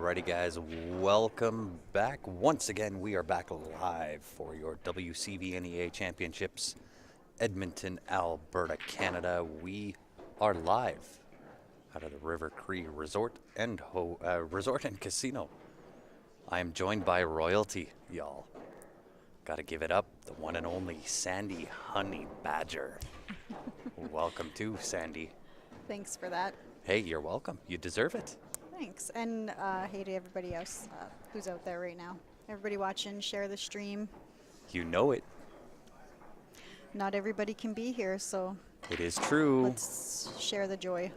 Alrighty, guys, welcome back. Once again, we are back live for your WCVNEA Championships, Edmonton, Alberta, Canada. We are live out of the River Cree Resort and Casino. I am joined by royalty, y'all. Gotta give it up, the one and only Sandy Honey Badger. Welcome to Sandy. Thanks for that. Hey, you're welcome. You deserve it. Thanks. And hey to everybody else who's out there right now. Everybody watching, share the stream. You know it. Not everybody can be here, so It is true. let's share the joy.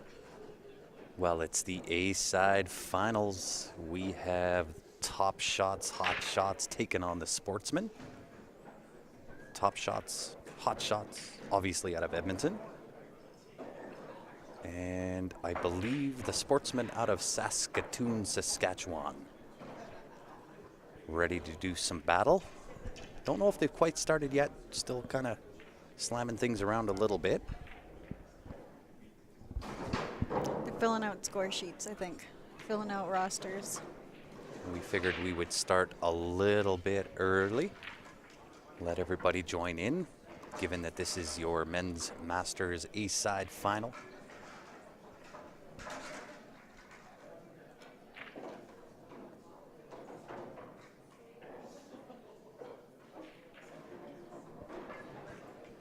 Well, it's the A-side finals. We have Top Shots, Hot Shots taking on the Sportsmen. Top Shots, Hot Shots, obviously out of Edmonton. And I believe the Sportsmen out of Saskatoon, Saskatchewan. Ready to do some battle. Don't know if they've quite started yet. Still kind of slamming things around a little bit. They're filling out score sheets, I think. Filling out rosters. We figured we would start a little bit early. Let everybody join in, given that this is your men's Masters A-side final.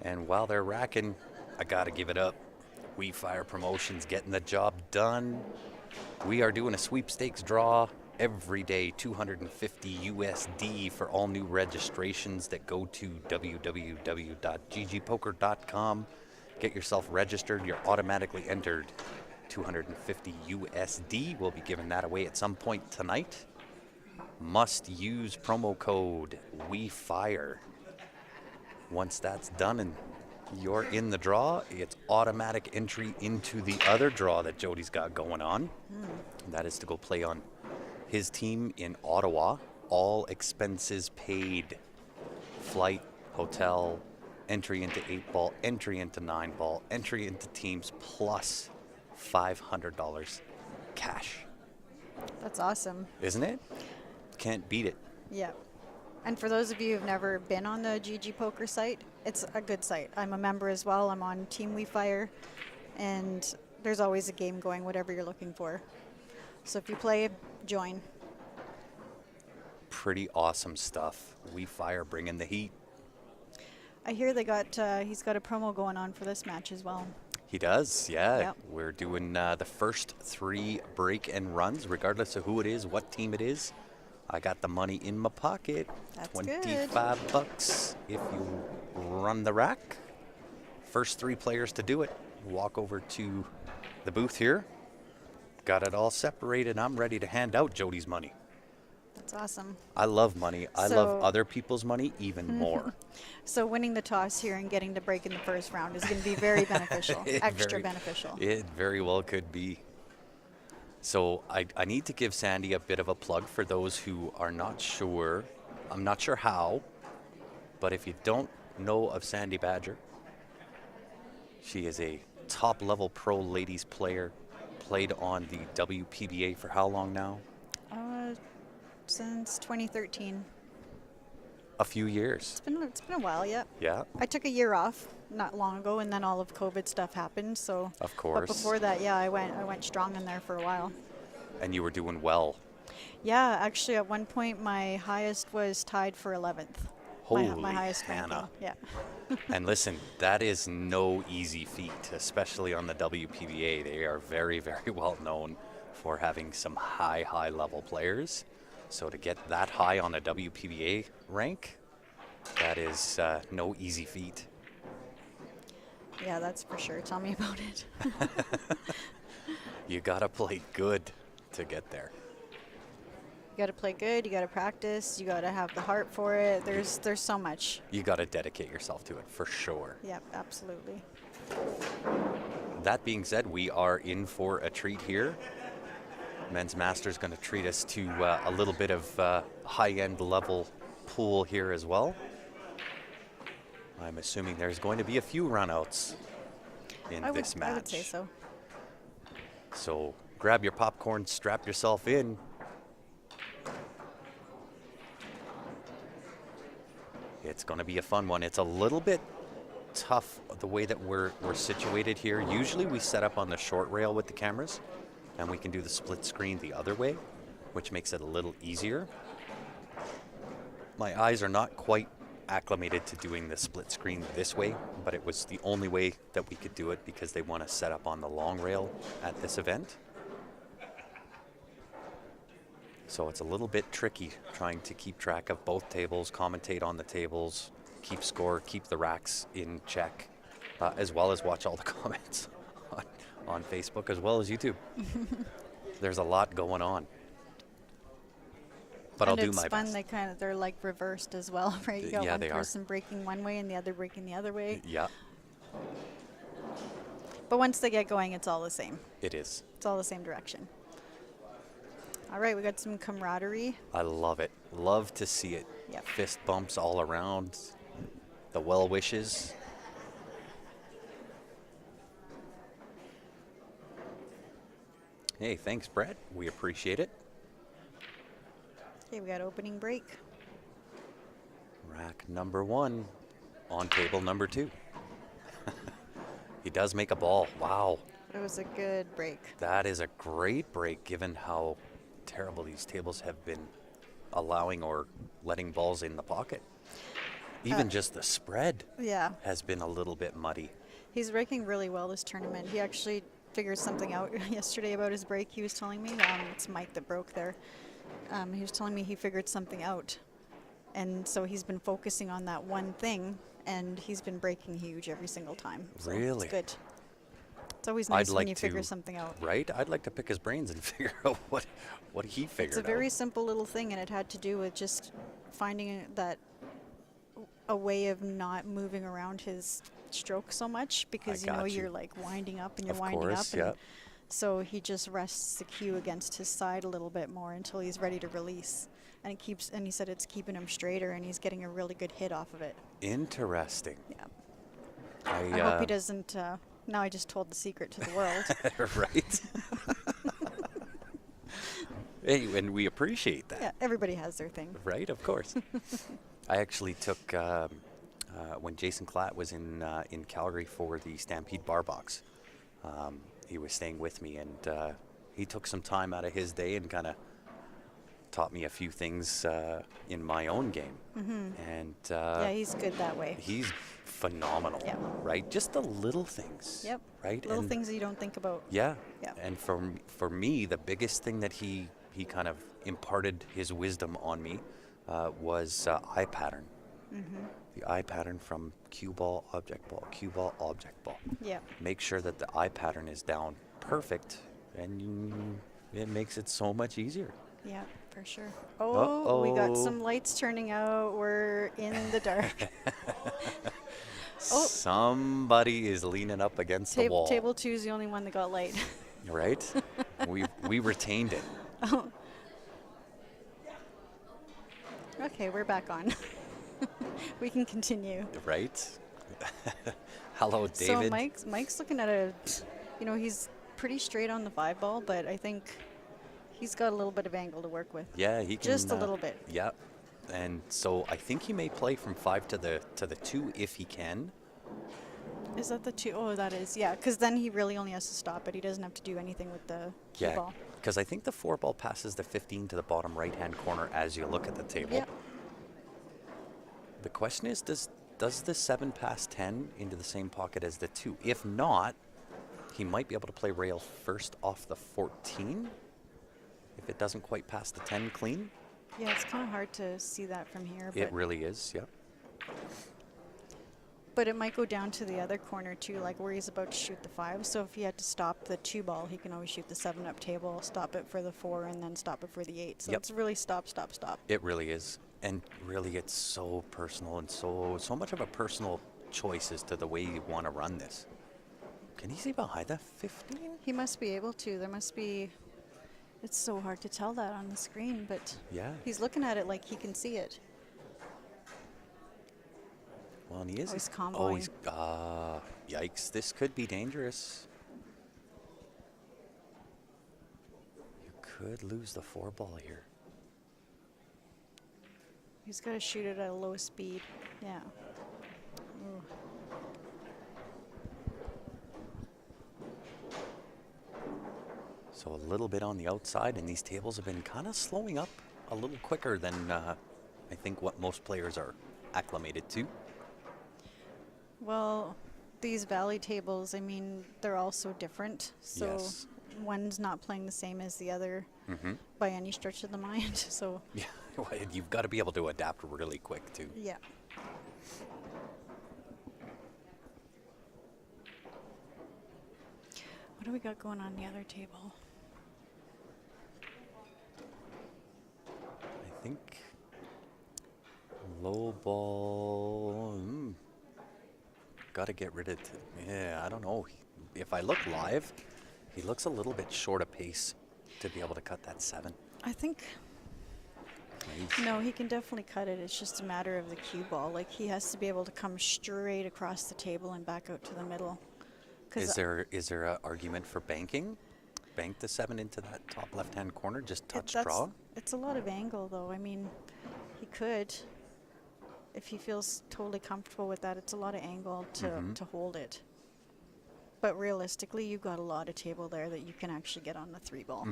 And while they're racking, I gotta give it up. We Fire Promotions getting the job done. We are doing a sweepstakes draw every day, 250 USD for all new registrations that go to www.ggpoker.com. Get yourself registered. You're automatically entered. 250 USD. We'll be giving that away at some point tonight. Must use promo code WeFire. Once that's done and you're in the draw, it's automatic entry into the other draw that Jody's got going on. That is to go play on his team in Ottawa. All expenses paid. Flight, hotel, entry into 8-ball, entry into 9-ball, entry into teams, plus $500 cash. That's awesome. Isn't it? Can't beat it. Yeah. And for those of you who've never been on the GG Poker site, it's a good site. I'm a member as well. I'm on Team WeFire, and there's always a game going, whatever you're looking for. So if you play, join. Pretty awesome stuff. WeFire bringing the heat. I hear they got he's got a promo going on for this match as well. He does, yeah. Yep. We're doing the first 3 break and runs, regardless of who it is, what team it is. I got the money in my pocket. That's 25 good. bucks if you run the rack. First 3 players to do it. Walk over to the booth here. Got it all separated. I'm ready to hand out Jody's money. That's awesome. I love money. I So- love other people's money even more. So winning the toss here and getting to break in the first round is going to be very beneficial, extra beneficial. It very well could be. So I need to give Sandy a bit of a plug for those who are not sure. I'm not sure how, but if you don't know of Sandy Badger, she is a top-level pro ladies player, played on the WPBA for how long now? Since 2013. A few years. It's been a while, yeah. Yeah, I took a year off not long ago, and then all of COVID stuff happened. So, of course. But before that, yeah, I went strong in there for a while. And you were doing well. Yeah, actually, at one point, my highest was tied for 11th. Holy my highest Hannah. ranking. Yeah. And listen, that is no easy feat, especially on the WPBA. They are very, very well known for having some high level players. So to get that high on a WPBA rank, that is no easy feat. Yeah, that's for sure. Tell me about it. You gotta play good to get there. You got to play good. You got to practice. You got to have the heart for it. There's so much. You gotta dedicate yourself to it for sure. Yep, absolutely. That being said, we are in for a treat here. Men's Masters going to treat us to a little bit of high-end level pool here as well. I'm assuming there's going to be a few runouts in this match. I would say so. So grab your popcorn, strap yourself in. It's going to be a fun one. It's a little bit tough the way that we're situated here. Usually we set up on the short rail with the cameras, and we can do the split screen the other way, which makes it a little easier. My eyes are not quite acclimated to doing the split screen this way, but it was the only way that we could do it because they want to set up on the long rail at this event. So it's a little bit tricky trying to keep track of both tables, commentate on the tables, keep score, keep the racks in check, as well as watch all the comments on Facebook as well as YouTube. There's a lot going on. But I'll do my best. And it's fun. They're like reversed as well, right? You got Yeah, one they are. person breaking one way and the other breaking the other way. Yeah, But once they get going, it's all the same. it is. It's all the same direction. All right, we got some camaraderie. I love it. Love to see it. Yep. Fist bumps all around. The well wishes. Hey, thanks, Brett. We appreciate it. Okay, we got opening break. Rack number 1 on table number 2. He does make a ball. Wow. It was a good break. That is a great break given how terrible these tables have been allowing or letting balls in the pocket. Even just the spread Yeah. has been a little bit muddy. He's breaking really well this tournament. He actually figured something out yesterday about his break. He was telling me, it's Mike that broke there. He was telling me he figured something out. And so he's been focusing on that one thing, and he's been breaking huge every single time. So Really? It's good. It's always nice I'd when like you to, figure something out. Right? I'd like to pick his brains and figure out what he figured It's a out. very simple little thing, and it had to do with just finding that a way of not moving around his stroke so much, because you know got you. you're like winding up and you're Of winding course, up, and yep. so he just rests the cue against his side a little bit more until he's ready to release, and he said it's keeping him straighter, and he's getting a really good hit off of it. Interesting. Yeah. I I hope he doesn't. Now I just told the secret to the world. right? Hey, and we appreciate that. Yeah, everybody has their thing. Right, of course. I actually took, when Jason Klatt was in Calgary for the Stampede Bar Box, he was staying with me, and he took some time out of his day and kind of taught me a few things in my own game. And Yeah, he's good that way. he's phenomenal, Yeah. right? Just the little things, Yep. right? Little And things that you don't think about. yeah. Yeah. And for me, the biggest thing that he kind of imparted his wisdom on me was eye pattern. The eye pattern from cue ball, object ball, cue ball, object ball. Yeah. Make sure that the eye pattern is down perfect, and it makes it so much easier. Yeah, for sure. Oh, we got Uh-oh. some lights turning out. We're in the dark. Oh. Somebody is leaning up against the wall. Table 2 is the only one that got light. Right? we retained it. Okay, we're back on. We can continue. Right? Hello, David. So Mike's looking at he's pretty straight on the 5 ball, but I think he's got a little bit of angle to work with. Yeah, he can. Just a little bit. Yeah. And so I think he may play from 5 to the 2 if he can. Is that the 2? Oh, that is. Yeah, because then he really only has to stop it. He doesn't have to do anything with the cue ball. Because I think the 4 ball passes the 15 to the bottom right-hand corner as you look at the table. Yeah. The question is, does the 7 pass 10 into the same pocket as the 2? If not, he might be able to play rail first off the 14 if it doesn't quite pass the 10 clean. Yeah, it's kind of hard to see that from here. It really is, yeah. But it might go down to the other corner too, like where he's about to shoot the 5. So if he had to stop the 2 ball, he can always shoot the 7 up table, stop it for the 4, and then stop it for the 8. So Yep. it's really stop, stop, stop. It really is. And really, it's so personal and so much of a personal choice as to the way you want to run this. Can he see behind the 15? He must be able to. There must be. It's so hard to tell that on the screen, but Yeah. he's looking at it like he can see it. Well, and he is. Oh, he's Oh, he's. comboing. Yikes. This could be dangerous. You could lose the 4 ball here. He's got to shoot it at a low speed. Yeah. Ooh. So a little bit on the outside, and these tables have been kind of slowing up a little quicker than I think what most players are acclimated to. Well, these valley tables, I mean, they're all so different. So Yes. one's not playing the same as the other by any stretch of the mind. So Yeah, well, you've got to be able to adapt really quick too. yeah. What do we got going on the other table? I think low ball. Got to get rid of. Yeah, I don't know. If I look live, he looks a little bit short of pace to be able to cut that 7. I think Nice. no, he can definitely cut it. It's just a matter of the cue ball. Like he has to be able to come straight across the table and back out to the middle. Is there an argument for banking? Bank the 7 into that top left-hand corner, just touch draw? It's a lot of angle, though. I mean, he could, if he feels totally comfortable with that. It's a lot of angle to hold it. But realistically, you've got a lot of table there that you can actually get on the 3 ball.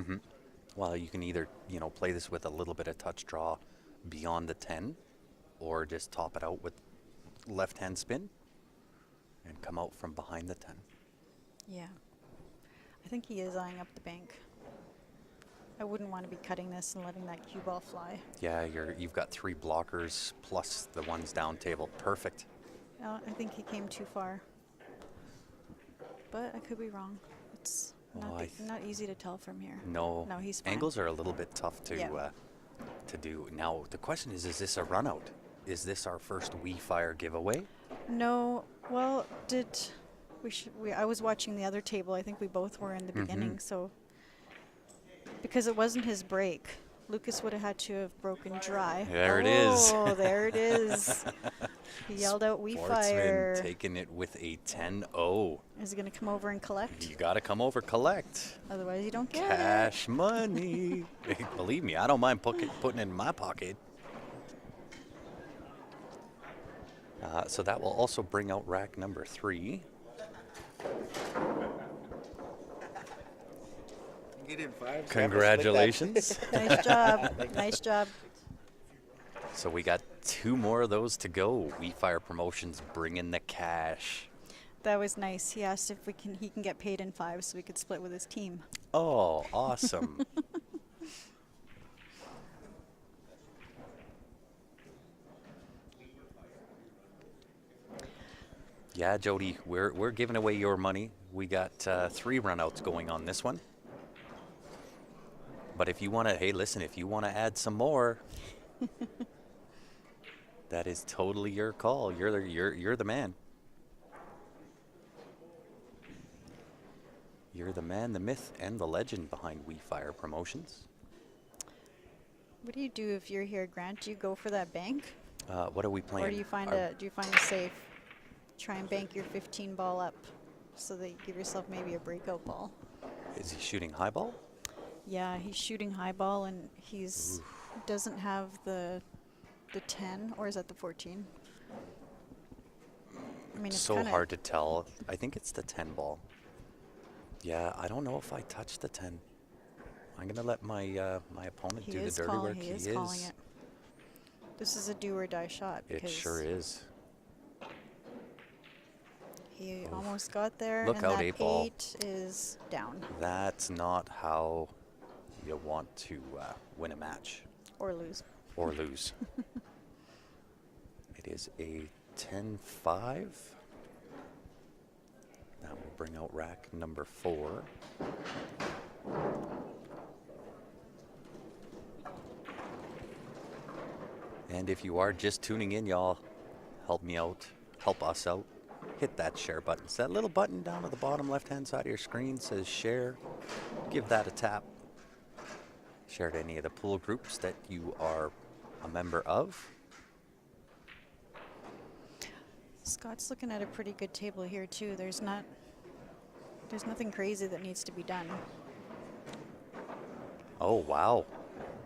Well, you can either, play this with a little bit of touch draw beyond the 10, or just top it out with left-hand spin and come out from behind the 10. Yeah. I think he is eyeing up the bank. I wouldn't want to be cutting this and letting that cue ball fly. Yeah, you've got 3 blockers plus the ones down table. Perfect. I think he came too far. But I could be wrong. It's not easy to tell from here. No, he's fine. angles are a little bit tough to Yeah. to do. Now the question is this a run out? Is this our first We Fire giveaway? No. Well, I was watching the other table. I think we both were in the beginning. So because it wasn't his break, Lucas would have had to have broken dry. There it is. Oh, there it is. He yelled out, "We fire!" Taking it with a 10-0. Is he going to come over and collect? You got to come over, collect. Otherwise, you don't get Cash money. Believe me, I don't mind putting it in my pocket. So that will also bring out rack number 3. Get in 5. Congratulations. it. Nice job. Nice job. So we got 2 more of those to go. We Fire Promotions bringing the cash. That was nice. He asked if he can get paid in 5 so we could split with his team. Oh, awesome. Yeah, Jody, we're giving away your money. We got 3 runouts going on this one. But if you want to, hey, listen, if you want to add some more, that is totally your call. You're the man. You're the man, the myth, and the legend behind We Fire Promotions. What do you do if you're here, Grant? Do you go for that bank? What are we playing? Or do you find a safe? Try and bank your 15 ball up so that you give yourself maybe a breakout ball. Is he shooting high ball? Yeah, he's shooting high ball and doesn't have the 10, or is that the 14? I mean, it's so kinda hard to tell. I think it's the 10 ball. Yeah, I don't know if I touched the 10. I'm gonna let my opponent do the dirty work. He is calling it. This is a do or die shot. It sure is. He almost got there. Look and out, that 8-ball. 8 is down. That's not how you want to win a match Or lose. or lose. It is a 10-5. That will bring out rack number 4. And if you are just tuning in, y'all, help me out, help us out. Hit that share button. It's that little button down at the bottom left-hand side of your screen says share. Give that a tap. Share to any of the pool groups that you are a member of. Scott's looking at a pretty good table here too. There's nothing crazy that needs to be done. Oh, wow.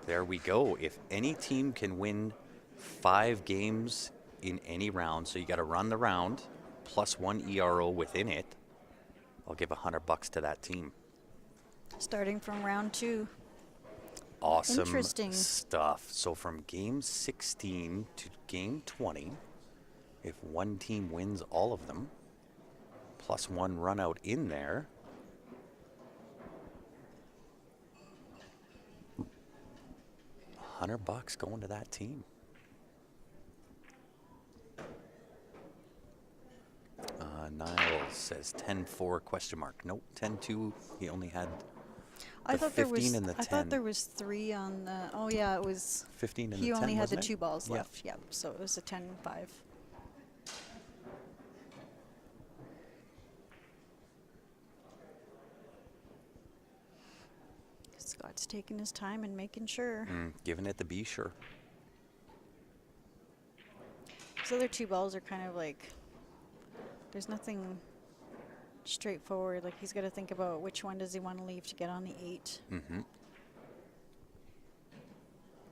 There we go. If any team can win 5 games in any round, so you got to run the round plus 1 ERO within it. I'll give $100 to that team. Starting from round 2. Awesome Interesting. stuff. So from game 16 to game 20, if one team wins all of them, plus 1 run out in there, $100 going to that team. Niles says 10-4 question mark. Nope, 10-2. He only had I the thought there 15 was. and the I 10. thought there was 3 on the. Oh yeah, it was. 15 and He the 10, only had the wasn't it? 2 balls Yeah. left. Yep. So it was a 10-5. Scott's taking his time and making sure. Giving it the B, sure. These other 2 balls are kind of like. There's nothing straightforward. Like he's got to think about which one does he want to leave to get on the 8. Mm-hmm.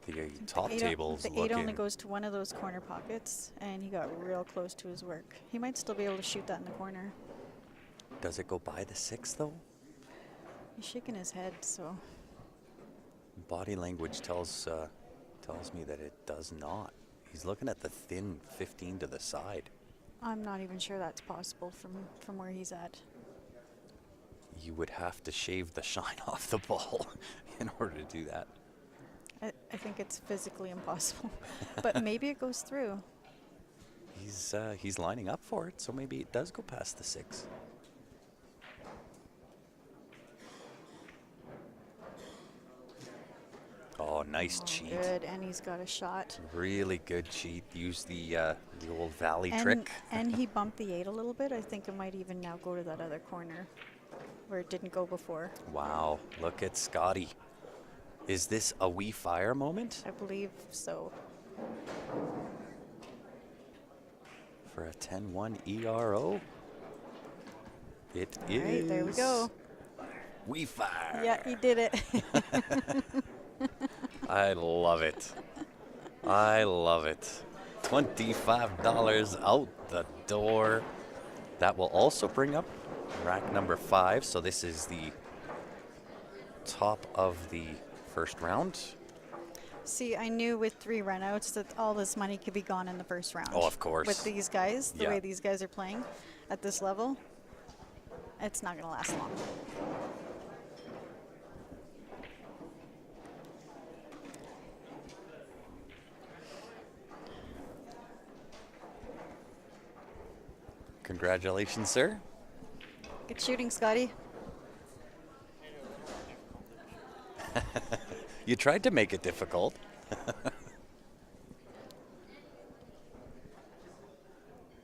The top The table's 8 looking. only goes to one of those corner pockets, and he got real close to his work. He might still be able to shoot that in the corner. Does it go by the 6 though? He's shaking his head, so Body language tells me that it does not. He's looking at the thin 15 to the side. I'm not even sure that's possible from where he's at. You would have to shave the shine off the ball in order to do that. I think it's physically impossible, but maybe it goes through. He's lining up for it, so maybe it does go past the 6. Oh, nice cheat. Good, and he's got a shot. Really good cheat. Use the old valley And, trick. and he bumped the 8 a little bit. I think it might even now go to that other corner where it didn't go before. Wow, look at Scotty. Is this a we fire moment? I believe so. For a 10-1 ERO? It All right, there we go. We fire. Yeah, he did it. I love it. I love it. $25 out the door. That will also bring up rack number 5. So this is the top of the first round. See, I knew with 3 runouts that all this money could be gone in the first round. Oh, of course. With these guys, the Yeah. way these guys are playing at this level, it's not going to last long. Congratulations, sir. Good shooting, Scotty. You tried to make it difficult.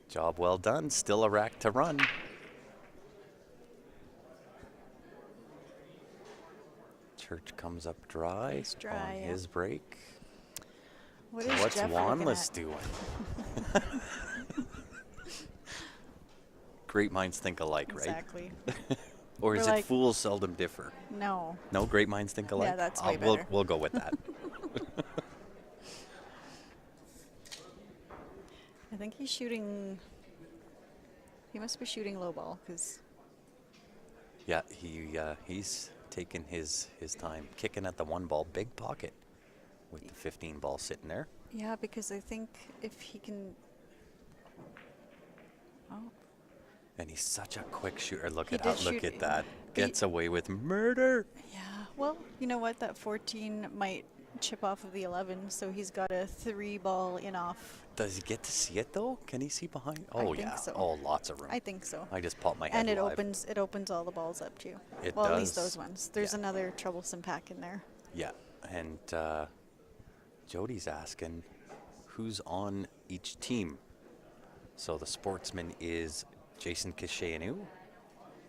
Job well done. Still a rack to run. Church comes up dry, It's dry, on yeah. his break. What is What's Jeff looking Wanless at? doing? Great minds think alike, right? Exactly. Or is We're it like- fools seldom differ? No. No, great minds think alike? that's way We'll, better. we'll go with that. I think he's shooting. He must be shooting low ball because Yeah, he's taking his time, kicking at the 1 ball, big pocket with the 15 ball sitting there. yeah, because I think if he can. Oh, And he's such a quick shooter. Look He at how did look shoot- at that. he- Gets away with murder. yeah. Well, you know what? That 14 might chip off of the 11, so he's got a 3 ball in off. Does he get to see it though? Can he see behind? I Oh think yeah. so. Oh, lots of room. I think so. I just popped my head And it live. opens all the balls up too. It well, at least does. those ones. There's Yeah. another troublesome pack in there. Yeah, and Jody's asking who's on each team. So the sportsman is Jason Kishayanu,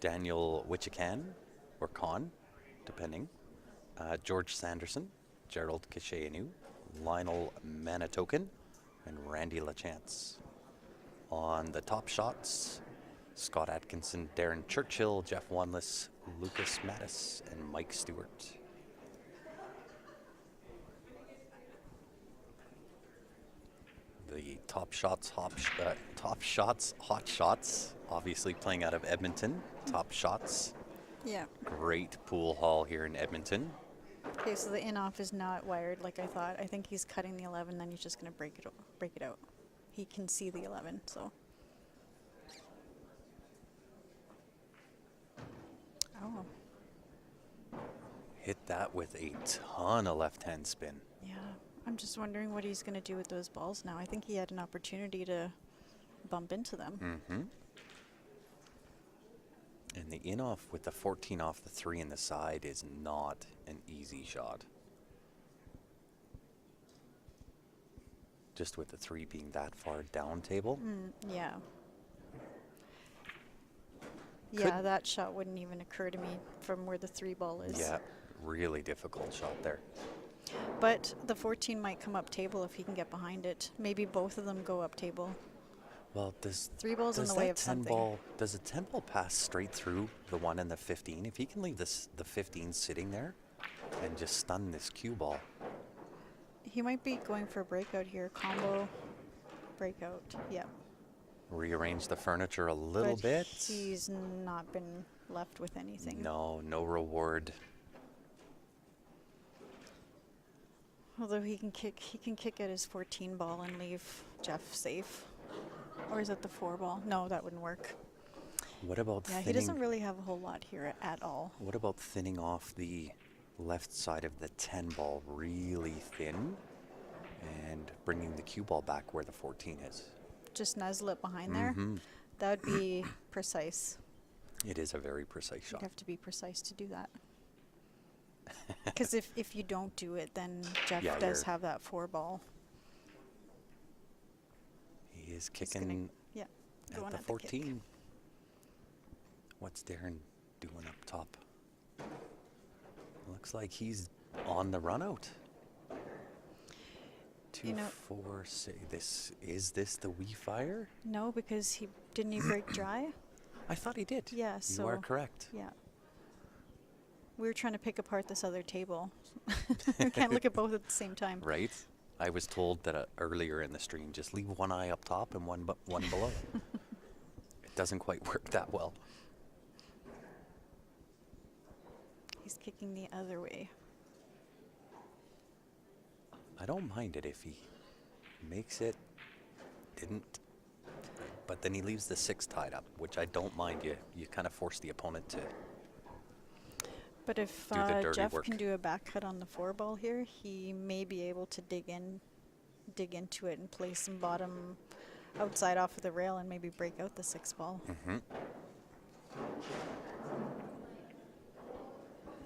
Daniel Wichikan, or Khan, depending, George Sanderson, Gerald Kishayanu, Lionel Manitokan, and Randy LaChance. On the top shots, Scott Atkinson, Darren Churchill, Jeff Wanless, Lucas Mattis, and Mike Stewart. the Top Shots, Hot Shots, obviously playing out of Edmonton. Top Shots, Yeah. great pool hall here in Edmonton. Okay, so the in-off is not wired like I thought. I think he's cutting the 11, then he's just going to break it out. He can see the 11, so. Oh, Hit that with a ton of left-hand spin. yeah. I'm just wondering what he's going to do with those balls now. I think he had an opportunity to bump into them. Mm-hmm. And the in-off with the 14 off the 3 in the side is not an easy shot. Just with the 3 being that far down table. Yeah. Yeah, that shot wouldn't even occur to me from where the 3 ball is. Yeah, really difficult shot there. But the 14 might come up table if he can get behind it. Maybe both of them go up table. Well, does 3 balls in does the way that of 10 something. ball, does a 10 ball pass straight through the 1 and the 15? If he can leave the 15 sitting there and just stun this cue ball. He might be going for a breakout here. Combo, breakout. Yeah. Rearrange the furniture a little But bit. he's not been left with anything. No reward. Although he can kick at his 14 ball and leave Jeff safe. Or is it the 4 ball? No, that wouldn't work. What about Yeah, thinning? he doesn't really have a whole lot here at all. What about thinning off the left side of the 10 ball really thin and bringing the cue ball back where the 14 is? Just nuzzle it behind there. That would be precise. It is a very precise You'd shot. have to be precise to do that. Because if you don't do it, then Jeff Yeah, does you're- have that 4 ball. He is He's kicking gonna- yeah, at going the at the kick. 14. What's Darren doing up top? Looks like he's on the run out. 2, You know- 4, 6. Is this the Wii Fire? No, because he break dry? I thought he did. Yeah, You are so- correct. Yeah. We were trying to pick apart this other table. We can't look at both at the same time. Right? I was told that earlier in the stream, just leave one eye up top and one below. It doesn't quite work that well. He's kicking the other way. I don't mind it if he makes it, didn't, but then he leaves the 6 tied up, which I don't mind. You kind of force the opponent to. But if Do the dirty Jeff work. can do a back cut on the 4 ball here, he may be able to dig into it and play some bottom outside off of the rail and maybe break out the 6 ball.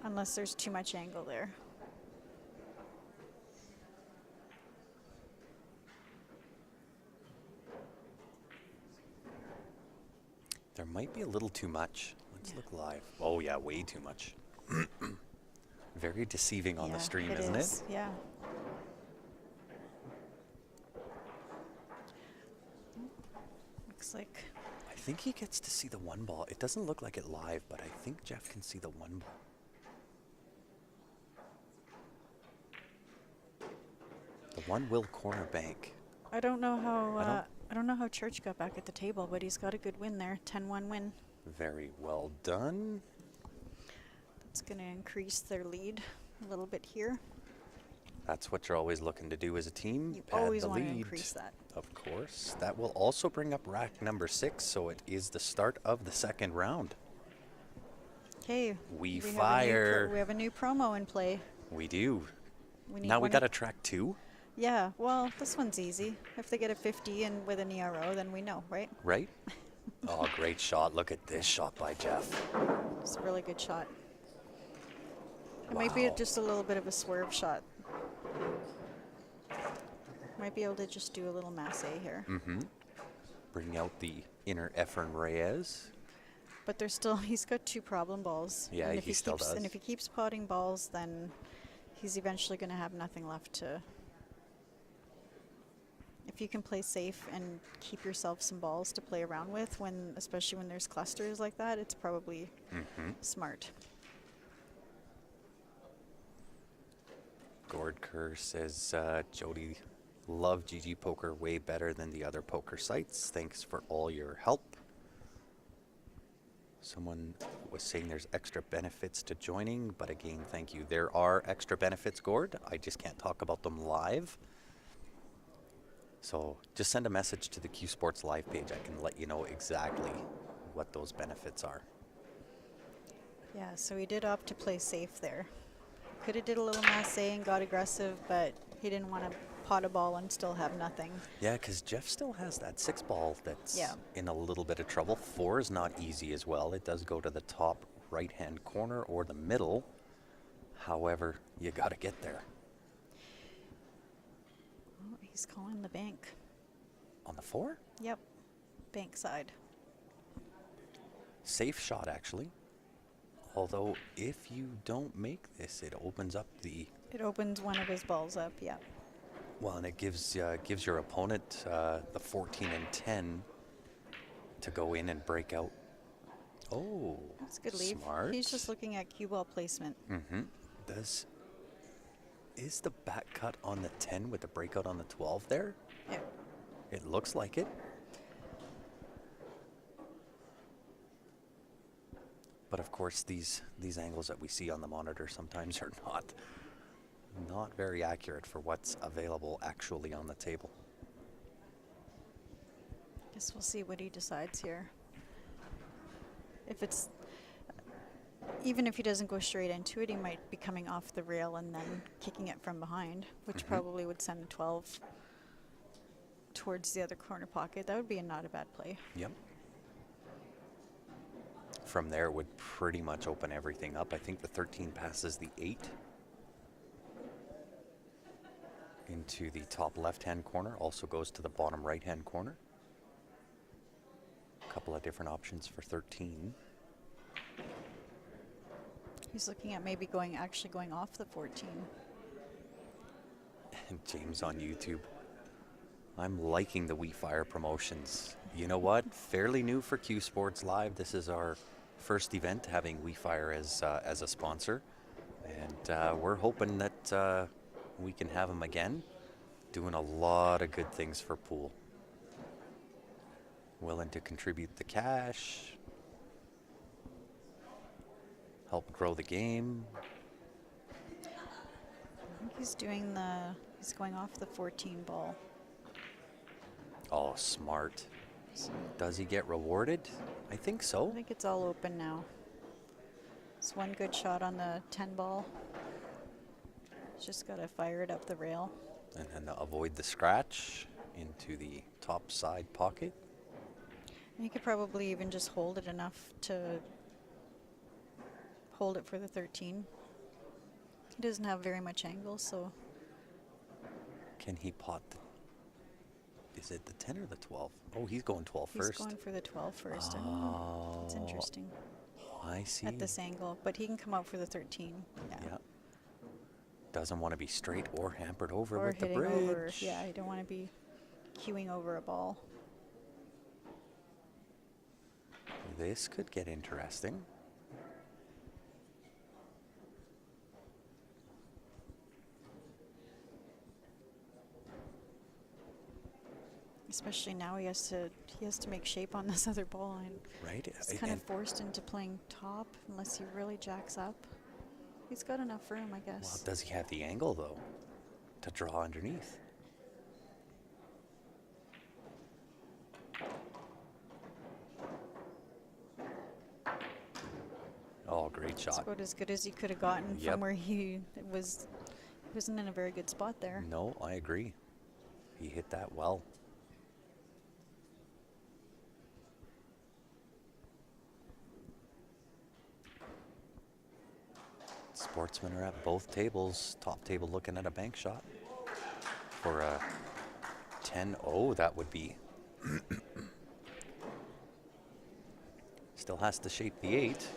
Unless there's too much angle there. There might be a little too much. Let's look live. Oh yeah, way too much. Very deceiving on the Yeah, stream, isn't it? Yeah. Looks like I think he gets to see the 1 ball. It doesn't look like it live, but I think Jeff can see the 1 ball. The 1 will corner bank. I don't know how I I don't know how Church got back at the table, but he's got a good win there. 10-1 win. Very well done. That's going to increase their lead a little bit here. That's what you're always looking to do as a team. You Pad always the want to lead. increase that. Of course. That will also bring up rack number 6, so it is the start of the 2nd round. Okay. We have fire. we have a new promo in play. We do. We need Now we one got of- a track 2, Yeah, well, this one's easy. If they get a 50 and with an ERO, then we know, right? right? Oh, great shot. Look at this shot by Jeff. It's a really good shot. It might be Wow. just a little bit of a swerve shot. Might be able to just do a little masse here. Bring out the inner Efren Reyes. But there's still, he's got 2 problem balls. Yeah, and if he still keeps, does. And if he keeps potting balls, then he's eventually going to have nothing left to. If you can play safe and keep yourself some balls to play around with, especially when there's clusters like that, it's probably smart. Gord Kerr says Jody Love GG Poker way better than the other poker sites. Thanks for all your help. Someone was saying there's extra benefits to joining, but again, thank you. There are extra benefits, Gord. I just can't talk about them live. So just send a message to the Q Sports Live page. I can let you know exactly what those benefits are. Yeah, so he did opt to play safe there. Could have did a little masse and got aggressive, but he didn't want to pot a ball and still have nothing. Yeah, because Jeff still has that 6 ball that's Yeah. in a little bit of trouble. 4 is not easy as well. It does go to the top right-hand corner or the middle. However, you got to get there. Oh, he's calling the bank. On the 4? Yep, bank side. Safe shot, actually. Although, if you don't make this, it opens up the... It opens one of his balls up, yeah. Well, and it gives your opponent the 14 and 10 to go in and break out. Oh, That's a good lead. Smart. He's just looking at cue ball placement. Mm-hmm. Is the back cut on the 10 with the breakout on the 12 there? Yeah. It looks like it. But of course, these angles that we see on the monitor sometimes are not very accurate for what's available actually on the table. Guess we'll see what he decides here. If it's, even if he doesn't go straight into it, he might be coming off the rail and then kicking it from behind, which probably would send a 12 towards the other corner pocket. That would be not a bad play. Yep. From there, it would pretty much open everything up. I think the 13 passes the 8 into the top left-hand corner. Also goes to the bottom right-hand corner. A couple of different options for 13. He's looking at maybe actually going off the 14. And James on YouTube. I'm liking the WeFire promotions. You know what? Fairly new for Q Sports Live. This is our first event having WeFire as a sponsor. And we're hoping that we can have them again. Doing a lot of good things for pool. Willing to contribute the cash. Help grow the game. I think he's going off the 14 ball. Oh, smart. Does he get rewarded? I think so. I think it's all open now. It's one good shot on the 10 ball. Just got to fire it up the rail. And then avoid the scratch into the top side pocket. And he could probably even just hold it enough to hold it for the 13. He doesn't have very much angle, so. Can he pot? Is it the 10 or the 12? Oh, he's going 12 first. He's going for the 12 first. Oh, That's interesting. I see. At this angle, but he can come out for the 13. Yeah. Doesn't want to be straight or hampered over Or with the hitting bridge. over. Yeah, you don't want to be queuing over a ball. This could get interesting. Especially now he has to make shape on this other ball, and Right? he's kind of forced into playing top unless he really jacks up. He's got enough room, I guess. Well, does he have the angle, though, to draw underneath? Oh, great It's shot. about as good as he could have gotten Yep. from where he wasn't in a very good spot there. No, I agree. He hit that well. Sportsmen are at both tables. Top table looking at a bank shot for a 10-0. That would be. Still has to shape the 8.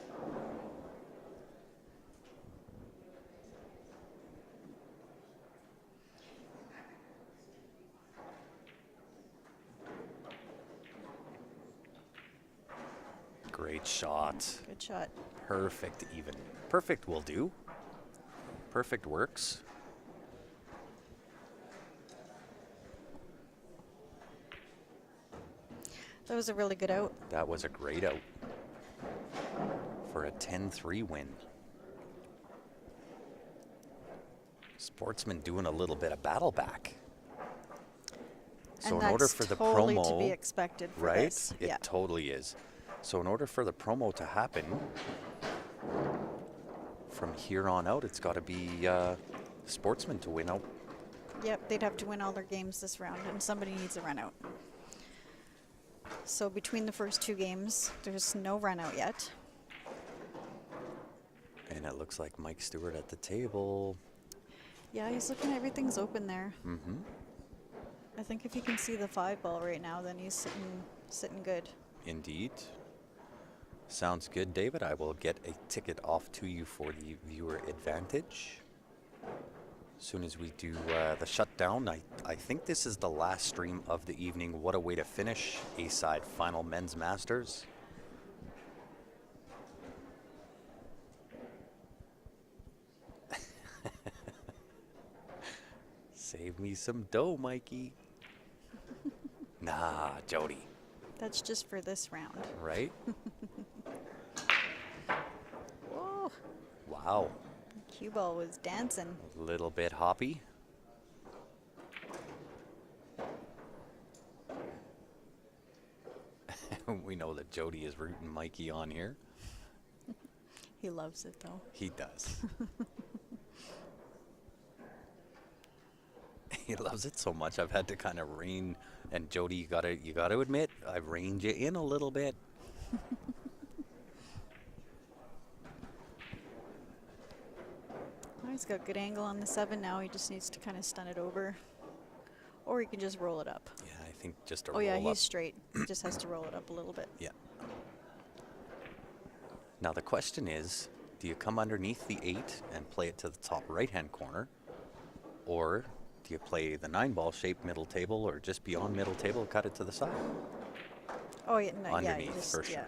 Great shot. Good shot. Perfect even. Perfect will do. Perfect works. That was a really good out. That was a great out for a 10-3 win. Sportsman doing a little bit of battle back. So And in order that's for the totally promo, to be expected for right? this. It Yeah. totally is. So in order for the promo to happen, from here on out, it's got to be Sportsman to win out. Yep, they'd have to win all their games this round, and somebody needs a run out. So between the first two games, there's no run out yet. And it looks like Mike Stewart at the table. Yeah, he's looking, everything's open there. Mm-hmm. I think if you can see the 5 ball right now, then he's sitting good. Indeed. Sounds good, David. I will get a ticket off to you for the viewer advantage. As soon as we do the shutdown, I think this is the last stream of the evening. What a way to finish A-side final men's masters. Save me some dough, Mikey. Nah, Jody. That's just for this round. Right? Whoa, Wow. cue ball was dancing. A little bit hoppy. We know that Jody is rooting Mikey on here. He loves it though. He does. He loves it so much. I've had to kind of rein. And Jody, you gotta admit, I've reined you in a little bit. Oh, he's got good angle on the 7 now. He just needs to kind of stun it over. Or he can just roll it up. Yeah, I think just a Oh roll yeah, up. he's straight. He just has to roll it up a little bit. Yeah. Now the question is, do you come underneath the 8 and play it to the top right-hand corner? Or do you play the 9-ball shape middle table, or just beyond middle table, cut it to the side? Oh yeah, no, yeah, you Underneath, just, for sure. yeah.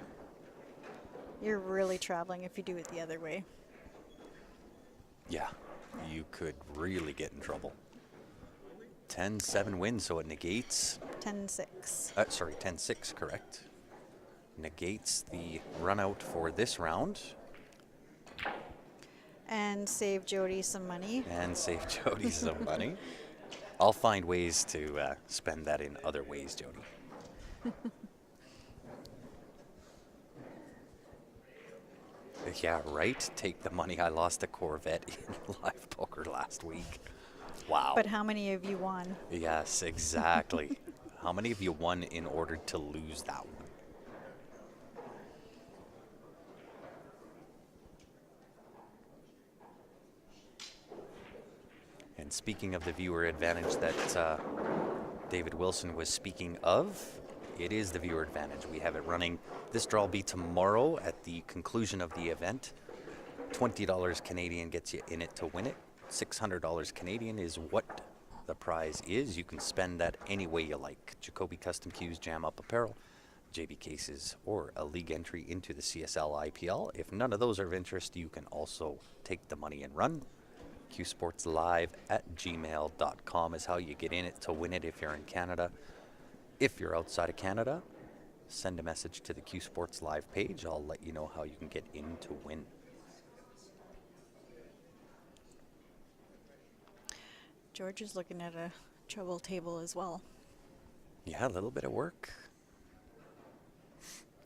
You're really traveling if you do it the other way. Yeah, you could really get in trouble. 10-7 win, so it negates. 10-6. Sorry, 10-6, correct. Negates the run out for this round. And save Jody some money. And save Jody some money. I'll find ways to spend that in other ways, Jody. Yeah, right. Take the money I lost at Corvette in live poker last week. Wow. But how many of you won? Yes, exactly. How many of you won in order to lose that one? And speaking of the viewer advantage that David Wilson was speaking of, it is the viewer advantage. We have it running. This draw will be tomorrow at the conclusion of the event. $20 Canadian gets you in it to win it. $600 Canadian is what the prize is. You can spend that any way you like. Jacoby Custom Cues, Jam Up Apparel, JB Cases, or a league entry into the CSL IPL. If none of those are of interest, you can also take the money and run. qsportslive@gmail.com is how you get in it to win it if you're in Canada. If you're outside of Canada, send a message to the Q Sports Live page. I'll let you know how you can get in to win. George is looking at a trouble table as well. Yeah, a little bit of work.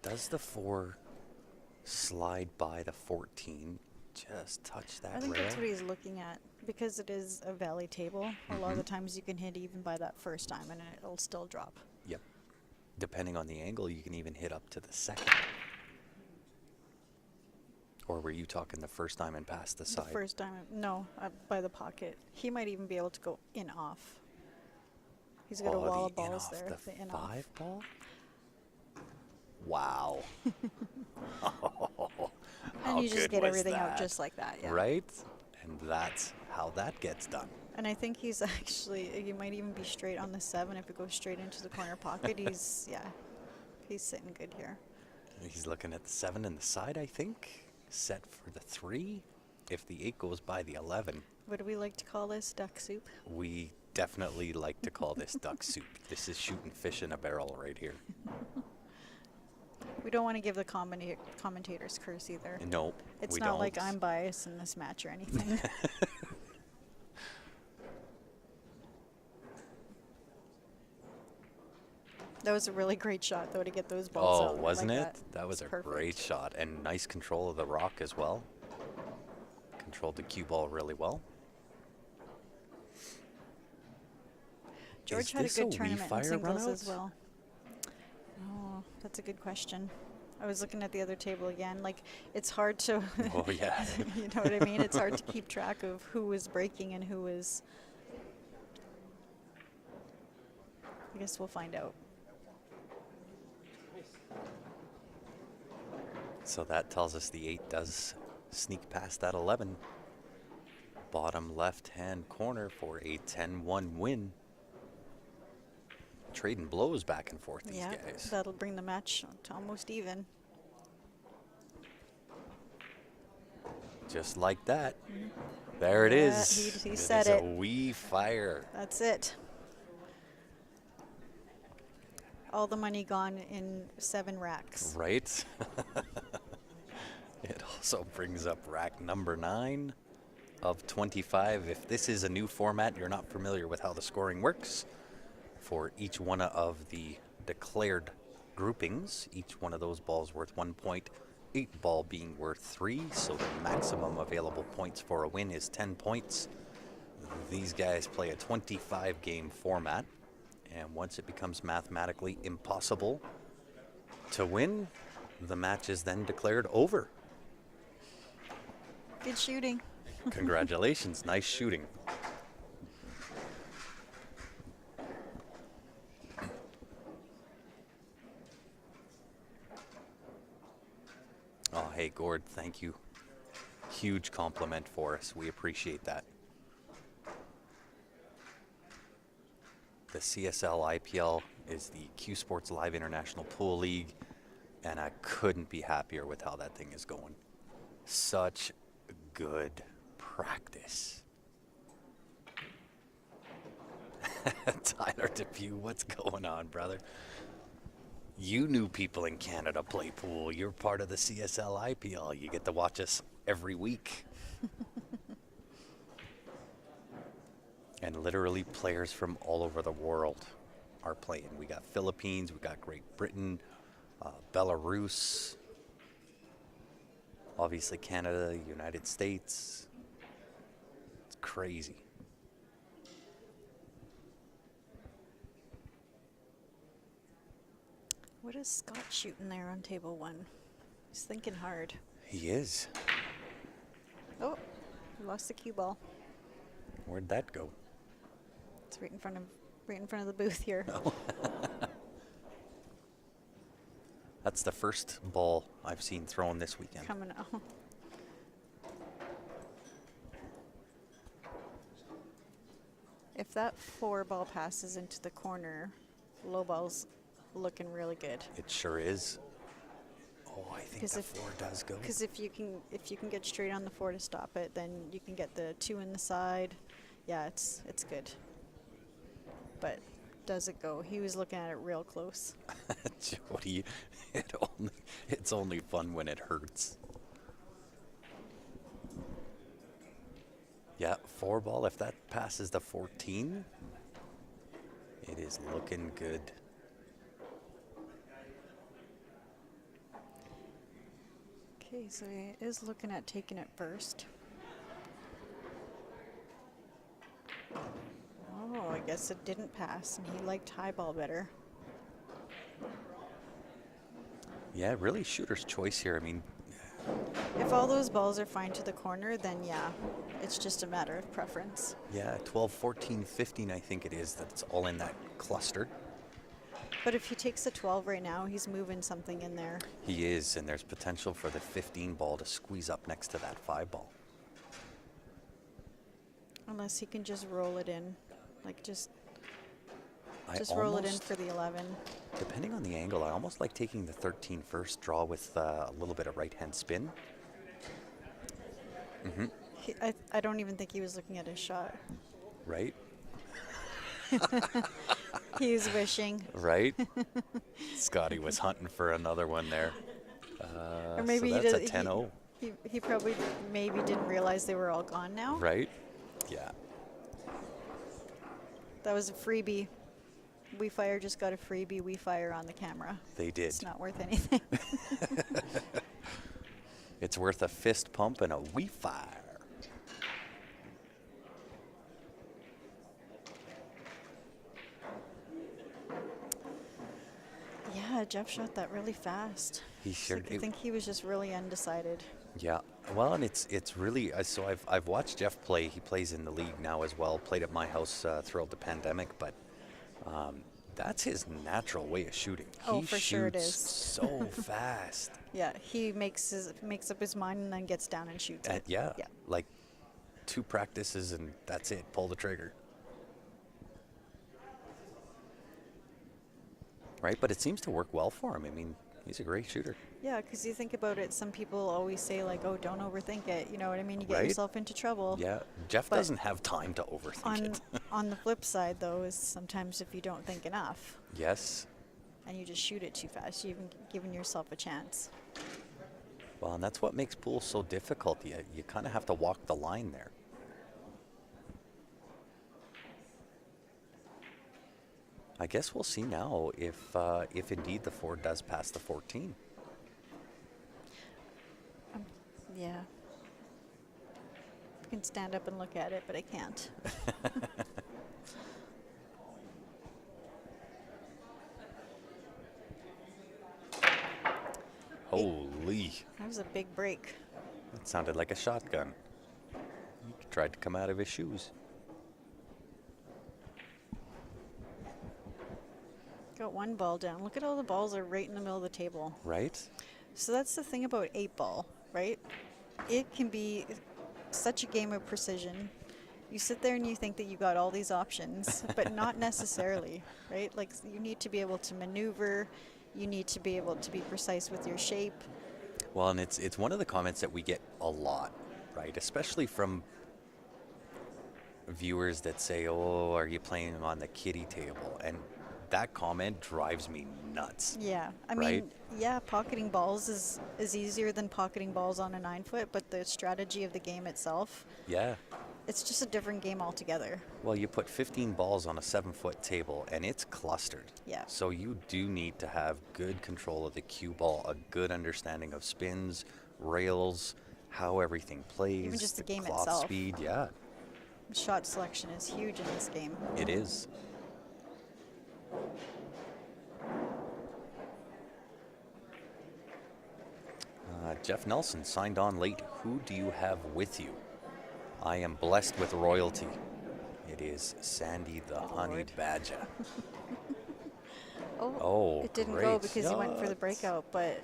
Does the 4 slide by the 14? Just touch that I think rail. that's what he's looking at. Because it is a valley table, a lot of the times you can hit even by that first time and it'll still drop. Yep. Depending on the angle, you can even hit up to the second. Or were you talking the first time and past the side? The first time, no, by the pocket. He might even be able to go in off. He's got a wall of balls there. The in off. 5 ball? Wow. And you just get everything out just like that, yeah. Right? And that's how that gets done. And I think he's actually, he might even be straight on the 7 if it goes straight into the corner pocket. He's, yeah, he's sitting good here. He's looking at the 7 and the side, I think. Set for the 3. If the 8 goes by the 11. What do we like to call this? Duck soup? We definitely like to call this duck soup. This is shooting fish in a barrel right here. We don't want to give the commentators curse either. No, It's we not don't. like I'm biased in this match or anything. That was a really great shot, though, to get those balls out. Oh, wasn't like it? That was It's a perfect. great shot, and nice control of the rock as well. Controlled the cue ball really well. George Is had a this good tournament in Fire singles as runouts? well. Oh, that's a good question. I was looking at the other table again. Like, it's hard to, Oh, yeah. you know what I mean? It's hard to keep track of who was breaking and who was. I guess we'll find out. So that tells us the 8 does sneak past that 11. Bottom left-hand corner for a 10-1 win. Trading blows back and forth, these Yeah, guys. that'll bring the match to almost even. Just like that. There it Yeah, is. he said is it. a wee fire. That's it. All the money gone in 7 racks. Right? It also brings up rack number 9 of 25. If this is a new format, you're not familiar with how the scoring works. For each one of the declared groupings, each one of those balls worth 1 point, 8 ball being worth 3, so the maximum available points for a win is 10 points. These guys play a 25 game format, and once it becomes mathematically impossible to win, the match is then declared over. Good shooting. Congratulations, nice shooting. Oh, hey, Gord, thank you. Huge compliment for us. We appreciate that. The CSL IPL is the Q Sports Live International Pool League, and I couldn't be happier with how that thing is going. Such good practice. Tyler Depew, what's going on, brother? You knew people in Canada play pool. You're part of the CSL IPL. You get to watch us every week. And literally players from all over the world are playing. We got Philippines, we got Great Britain, Belarus, obviously Canada, United States. It's crazy. What is Scott shooting there on table 1? He's thinking hard. He is. Oh, he lost the cue ball. Where'd that go? It's right in front of the booth here. Oh. That's the first ball I've seen thrown this weekend. Coming out. If that 4 ball passes into the corner, low ball's looking really good. It sure is. Oh, I think 'Cause the if- 4 does go. Because if you can get straight on the 4 to stop it, then you can get the 2 in the side. Yeah, it's good. But does it go? He was looking at it real close. Jody, it's only fun when it hurts. Yeah, 4 ball, if that passes the 14, it is looking good. Okay, so he is looking at taking it first. Oh, I guess it didn't pass, and he liked high ball better. Yeah, really shooter's choice here. I mean, If all those balls are fine to the corner, then yeah, it's just a matter of preference. yeah, 12, 14, 15, I think it is, that's all in that cluster. But if he takes the 12 right now, he's moving something in there. He is, and there's potential for the 15 ball to squeeze up next to that 5 ball. Unless he can just roll it in. Like just I roll it in almost- for the 11. Depending on the angle, I almost like taking the 13 first, draw with a little bit of right-hand spin. I don't even think he was looking at his shot. Right? He was wishing. Right? Scotty was hunting for another one there. Or maybe so he that's a did. 10-0, He probably maybe didn't realize they were all gone now. right? Yeah. That was a freebie. WeFire just got a freebie WeFire on the camera. They did. It's not worth anything. It's worth a fist pump and a WeFire. Yeah, Jeff shot that really fast. He sure I did. think he was just really undecided. Yeah, well, and it's really so I've watched Jeff play. He plays in the league now as well. Played at my house throughout the pandemic, but that's his natural way of shooting. Oh, He for sure it shoots is. so fast. Yeah, he makes up his mind and then gets down and shoots it. Yeah, Yeah. like 2 practices and that's it. Pull the trigger. Right, but it seems to work well for him. I mean, he's a great shooter. Yeah, because you think about it, some people always say like, "Oh, don't overthink it." You know what I mean? You get Right. yourself into trouble. Yeah, Jeff But doesn't have time to overthink it. On the flip side, though, is sometimes if you don't think enough Yes. and you just shoot it too fast, you haven't given yourself a chance. Well, and that's what makes pool so difficult. You kind of have to walk the line there. I guess we'll see now if indeed the 4 does pass the 14. Yeah. I can stand up and look at it, but I can't. Holy, That was a big break. that sounded like a shotgun. He tried to come out of his shoes. Got one ball down. Look at all the balls are right in the middle of the table. Right? So that's the thing about 8-ball, right? It can be such a game of precision. You sit there and you think that you got all these options, but not necessarily, right? Like you need to be able to maneuver, you need to be able to be precise with your shape. Well, and it's one of the comments that we get a lot, right? Especially from viewers that say, "Oh, are you playing on the kiddie table?" And that comment drives me nuts. Yeah, I Right? mean, yeah, pocketing balls is easier than pocketing balls on a 9-foot, but the strategy of the game itself, Yeah. it's just a different game altogether. Well, you put 15 balls on a 7-foot table and it's clustered. Yeah. So you do need to have good control of the cue ball, a good understanding of spins, rails, how everything plays, just the game cloth itself. speed. Yeah, Shot selection is huge in this game. it is. Jeff Nelson signed on late. Who do you have with you? I am blessed with royalty. It is Sandy the Honey Lord. Badger. Oh, it didn't go great because he went for the shot. breakout, but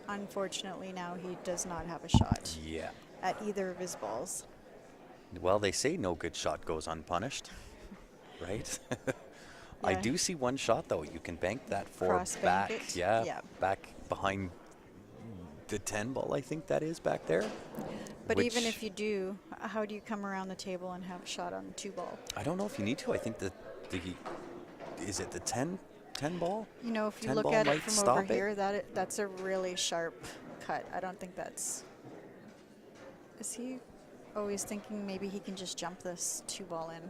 unfortunately now he does not have a shot Yeah. at either of his balls. Well, they say no good shot goes unpunished, right? I Yeah. do see one shot though. You can bank that for Cross back, bank it? yeah, Yeah. back behind the 10 ball. I think that is back there. But even which- if you do, how do you come around the table and have a shot on the 2-ball? I don't know if you need to. I think the is it the 10 ball? You know, if you 10 look ball at it might from stop over it. here, that's a really sharp cut. I don't think that's. Is he always thinking maybe he can just jump this 2-ball in?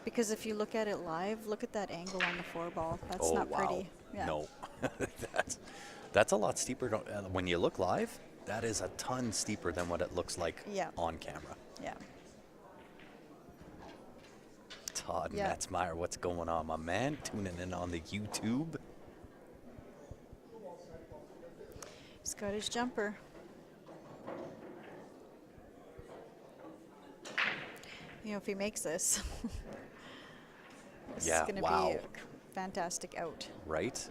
Because if you look at it live, look at that angle on the 4-ball. That's Oh, not wow. pretty. Yeah. No, that's a lot steeper. When you look live, that is a ton steeper than what it looks like Yeah. on camera. Yeah. Todd Yeah. Metzmeyer, what's going on, my man? Tuning in on the YouTube. He's got his jumper. You know, if he makes this, this Yeah, is going to wow. be a fantastic out. Right?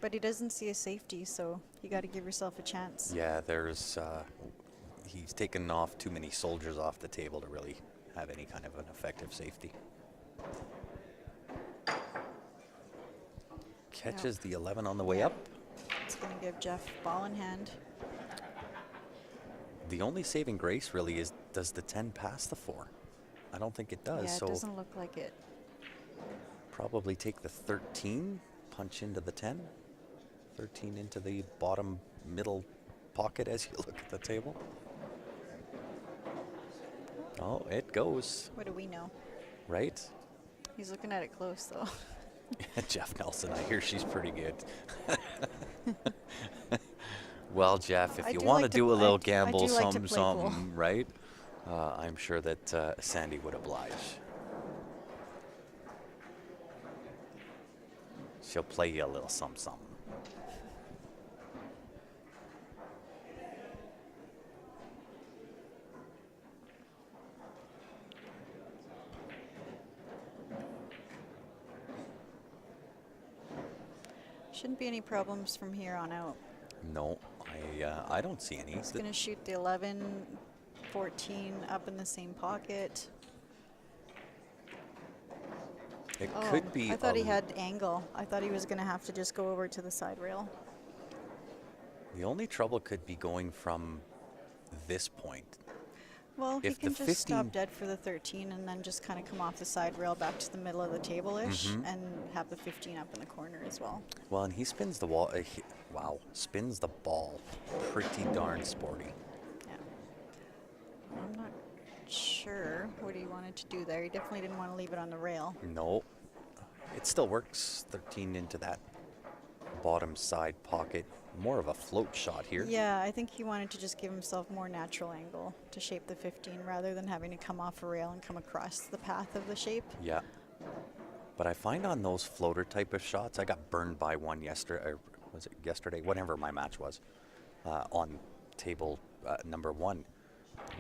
But he doesn't see a safety, so you got to give yourself a chance. Yeah, he's taken off too many soldiers off the table to really have any kind of an effective safety. Catches the 11 on the way Yeah. up. It's going to give Jeff ball in hand. The only saving grace really is, does the 10 pass the 4? I don't think it does. Yeah, it so doesn't look like it. probably take the 13, punch into the 10. 13 into the bottom middle pocket as you look at the table. Oh, it goes. What do we know? Right? He's looking at it close, though. Jeff Nelson, I hear she's pretty good. Well, Jeff, if I you do want like to to- do a I- little I gamble, do like to play something, cool. right? I'm sure that Sandy would oblige. She'll play you a little something. Shouldn't be any problems from here on out. No, I don't see any. He's going to shoot the 11, 14 up in the same pocket. It could be. I thought he had angle. I thought he was going to have to just go over to the side rail. The only trouble could be going from this point. Well, he If can the just stop 15 dead for the 13 and then just kind of come off the side rail back to the middle of the table-ish and have the 15 up in the corner as well. Well, and he spins the wall. Wow, spins the ball pretty darn sporty. Yeah. I'm not sure what he wanted to do there. He definitely didn't want to leave it on the rail. No, it still works. 13 into that bottom side pocket. More of a float shot here. Yeah, I think he wanted to just give himself more natural angle to shape the 15 rather than having to come off a rail and come across the path of the shape. Yeah. But I find on those floater type of shots, I got burned by one yesterday, or was it yesterday? Whatever my match was, on table number 1,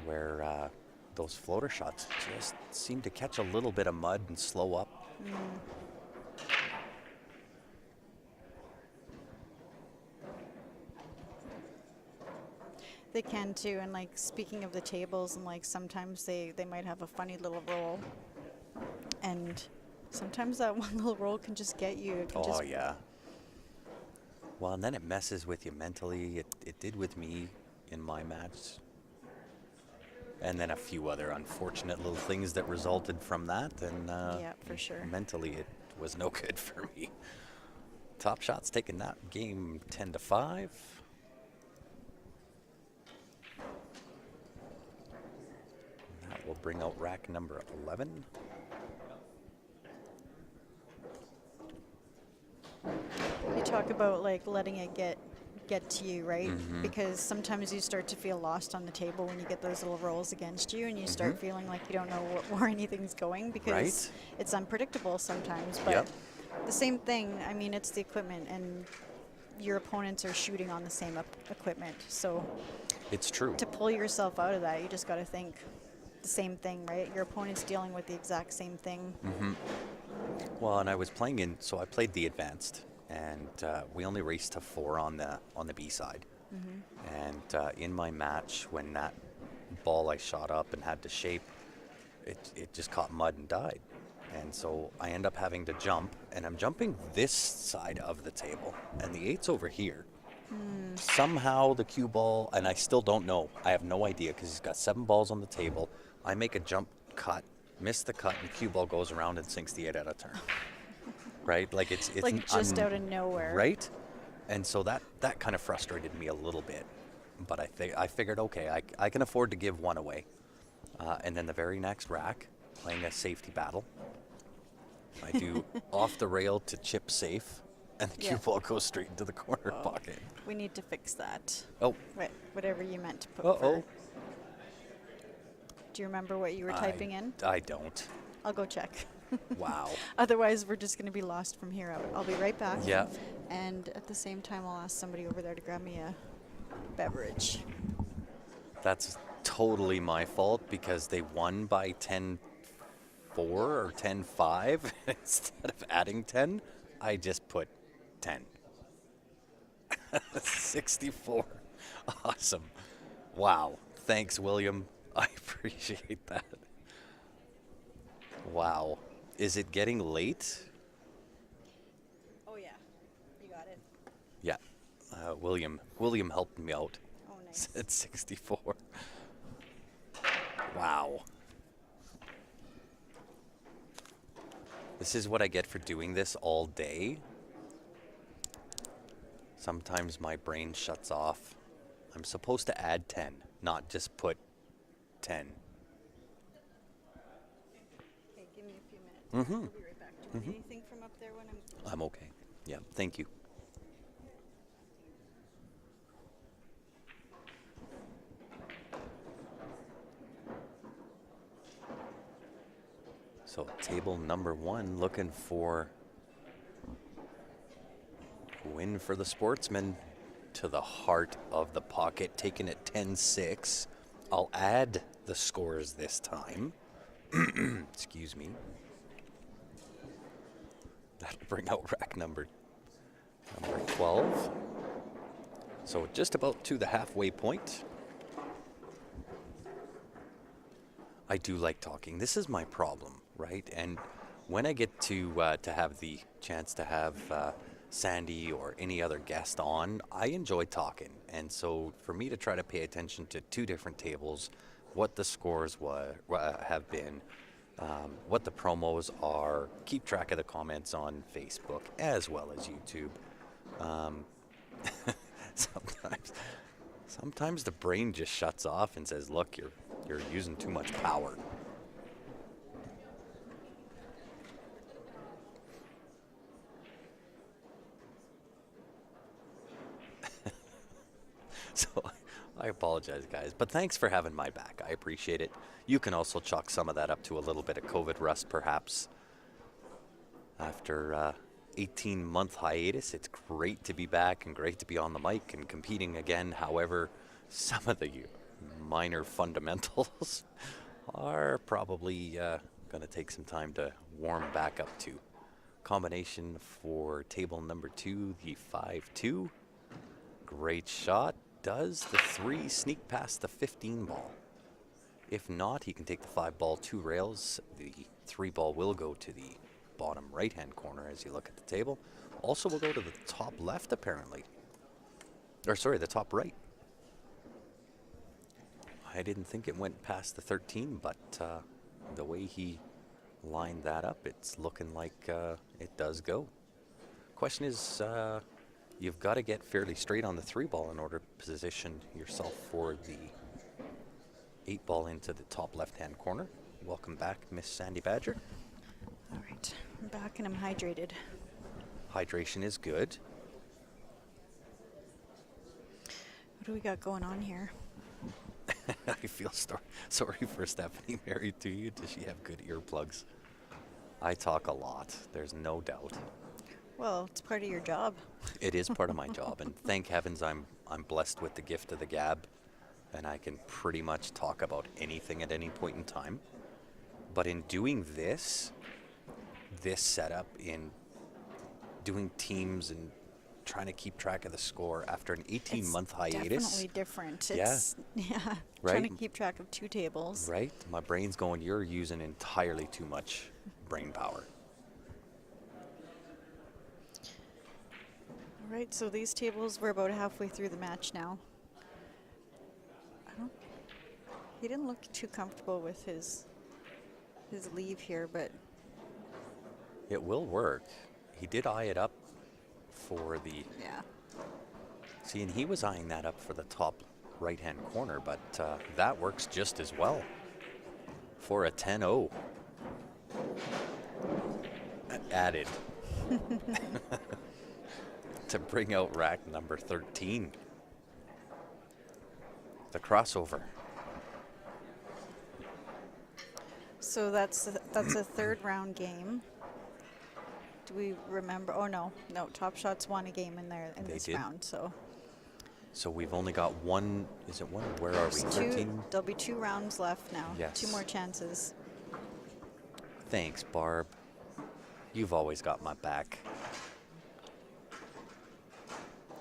where those floater shots just seem to catch a little bit of mud and slow up. They can too, and like speaking of the tables, and like sometimes they might have a funny little roll, and sometimes that one little roll can just get you. It can Oh, just, yeah. Well, and then it messes with you mentally. It did with me in my match. And then a few other unfortunate little things that resulted from that. And Yeah, for sure. mentally, it was no good for me. Top Shot's taking that game 10-5. That will bring out rack number 11. You talk about like letting it get to you, right? Because sometimes you start to feel lost on the table when you get those little rolls against you, and you start feeling like you don't know where anything's going because Right. it's unpredictable sometimes. But Yep. the same thing. I mean, it's the equipment, and your opponents are shooting on the same equipment. So It's true. to pull yourself out of that, you just got to think the same thing, right? Your opponent's dealing with the exact same thing. Well, and I was playing so I played the advanced, and we only raced to 4 on the B side. And in my match, when that ball I shot up and had to shape, it just caught mud and died. And so I end up having to jump, and I'm jumping this side of the table, and the 8's over here. Somehow the cue ball, and I still don't know. I have no idea because he's got 7 balls on the table. I make a jump cut, miss the cut, and the cue ball goes around and sinks the 8 out of turn. Right? Like it's Like just out of nowhere. Right? And so that kind of frustrated me a little bit. But I figured, okay, I can afford to give one away. And then the very next rack, playing a safety battle, I do off the rail to chip safe, and the cue Yeah. ball goes straight into the corner pocket. We need to fix that. Oh, Whatever you meant to put. uh-oh. Do you remember what you were typing in? I don't. I'll go check. Wow. Otherwise, we're just going to be lost from here out. I'll be right back. Yeah. And at the same time, I'll ask somebody over there to grab me a beverage. That's totally my fault because they won by 10-4 or 10-5. Instead of adding 10, I just put 10. 64. Awesome. Wow. Thanks, William. I appreciate that. Wow. Is it getting late? Oh, yeah. You got it. Yeah. William helped me out. Oh, nice. Said 64. Wow. This is what I get for doing this all day. Sometimes my brain shuts off. I'm supposed to add 10, not just put 10. Okay, give me a few minutes. I'll be right back. Do you need anything from up there when I'm okay. Yeah, thank you. So table number 1 looking for win for the sportsman to the heart of the pocket, taking it 10-6. I'll add the scores this time. Excuse me. That'll bring out rack number 12. So just about to the halfway point. I do like talking. This is my problem, right? And when I get to have the chance to have Sandy or any other guest on, I enjoy talking. And so for me to try to pay attention to 2 different tables, what the scores have been, what the promos are, keep track of the comments on Facebook as well as YouTube. Sometimes the brain just shuts off and says, "Look, you're using too much power." So I apologize, guys, but thanks for having my back. I appreciate it. You can also chalk some of that up to a little bit of COVID rust, perhaps. After 18-month hiatus, it's great to be back and great to be on the mic and competing again. However, some of the minor fundamentals are probably going to take some time to warm back up to. Combination for table number 2, the 5-2. Great shot. Does the 3 sneak past the 15 ball? If not, he can take the 5 ball 2 rails. The 3 ball will go to the bottom right-hand corner as you look at the table. Also will go to the top left, apparently. Or sorry, the top right. I didn't think it went past the 13, but the way he lined that up, it's looking like it does go. Question is, you've got to get fairly straight on the 3 ball in order to position yourself for the 8 ball into the top left-hand corner. Welcome back, Miss Sandy Badger. All right, I'm back and I'm hydrated. Hydration is good. What do we got going on here? I feel sorry for Stephanie, married to you. Does she have good earplugs? I talk a lot, there's no doubt. Well, it's part of your job. It is part of my job, and thank heavens I'm blessed with the gift of the gab, and I can pretty much talk about anything at any point in time. But in doing this setup, in doing teams and trying to keep track of the score after an 18-month hiatus. It's definitely different. Yeah. Right? Trying to keep track of 2 tables. Right? My brain's going, you're using entirely too much brain power. All right, so these tables, we're about halfway through the match now. He didn't look too comfortable with his leave here, but It will work. He did eye it up for the... yeah. See, and he was eyeing that up for the top right-hand corner, but that works just as well for a 10-0. Added. To bring out rack number 13. The crossover. So that's a 3rd round game. Do we remember? Oh no, Top Shots won a game in this round. So we've only got one. Is it one? Where are we? 13. There'll be 2 rounds left now. Yes. 2 more chances. Thanks, Barb. You've always got my back.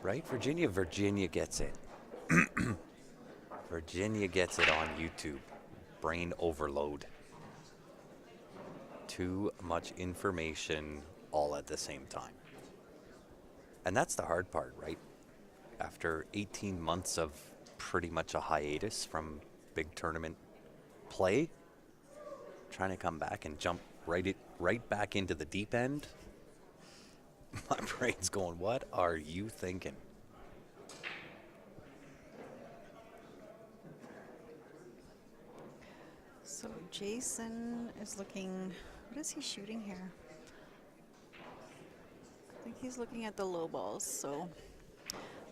Right, Virginia? Virginia gets it. Virginia gets it on YouTube. Brain overload. Too much information all at the same time. And that's the hard part, right? After 18 months of pretty much a hiatus from big tournament play. Trying to come back and jump right back into the deep end. My brain's going, what are you thinking? So Jason is looking, what is he shooting here? I think he's looking at the low balls. So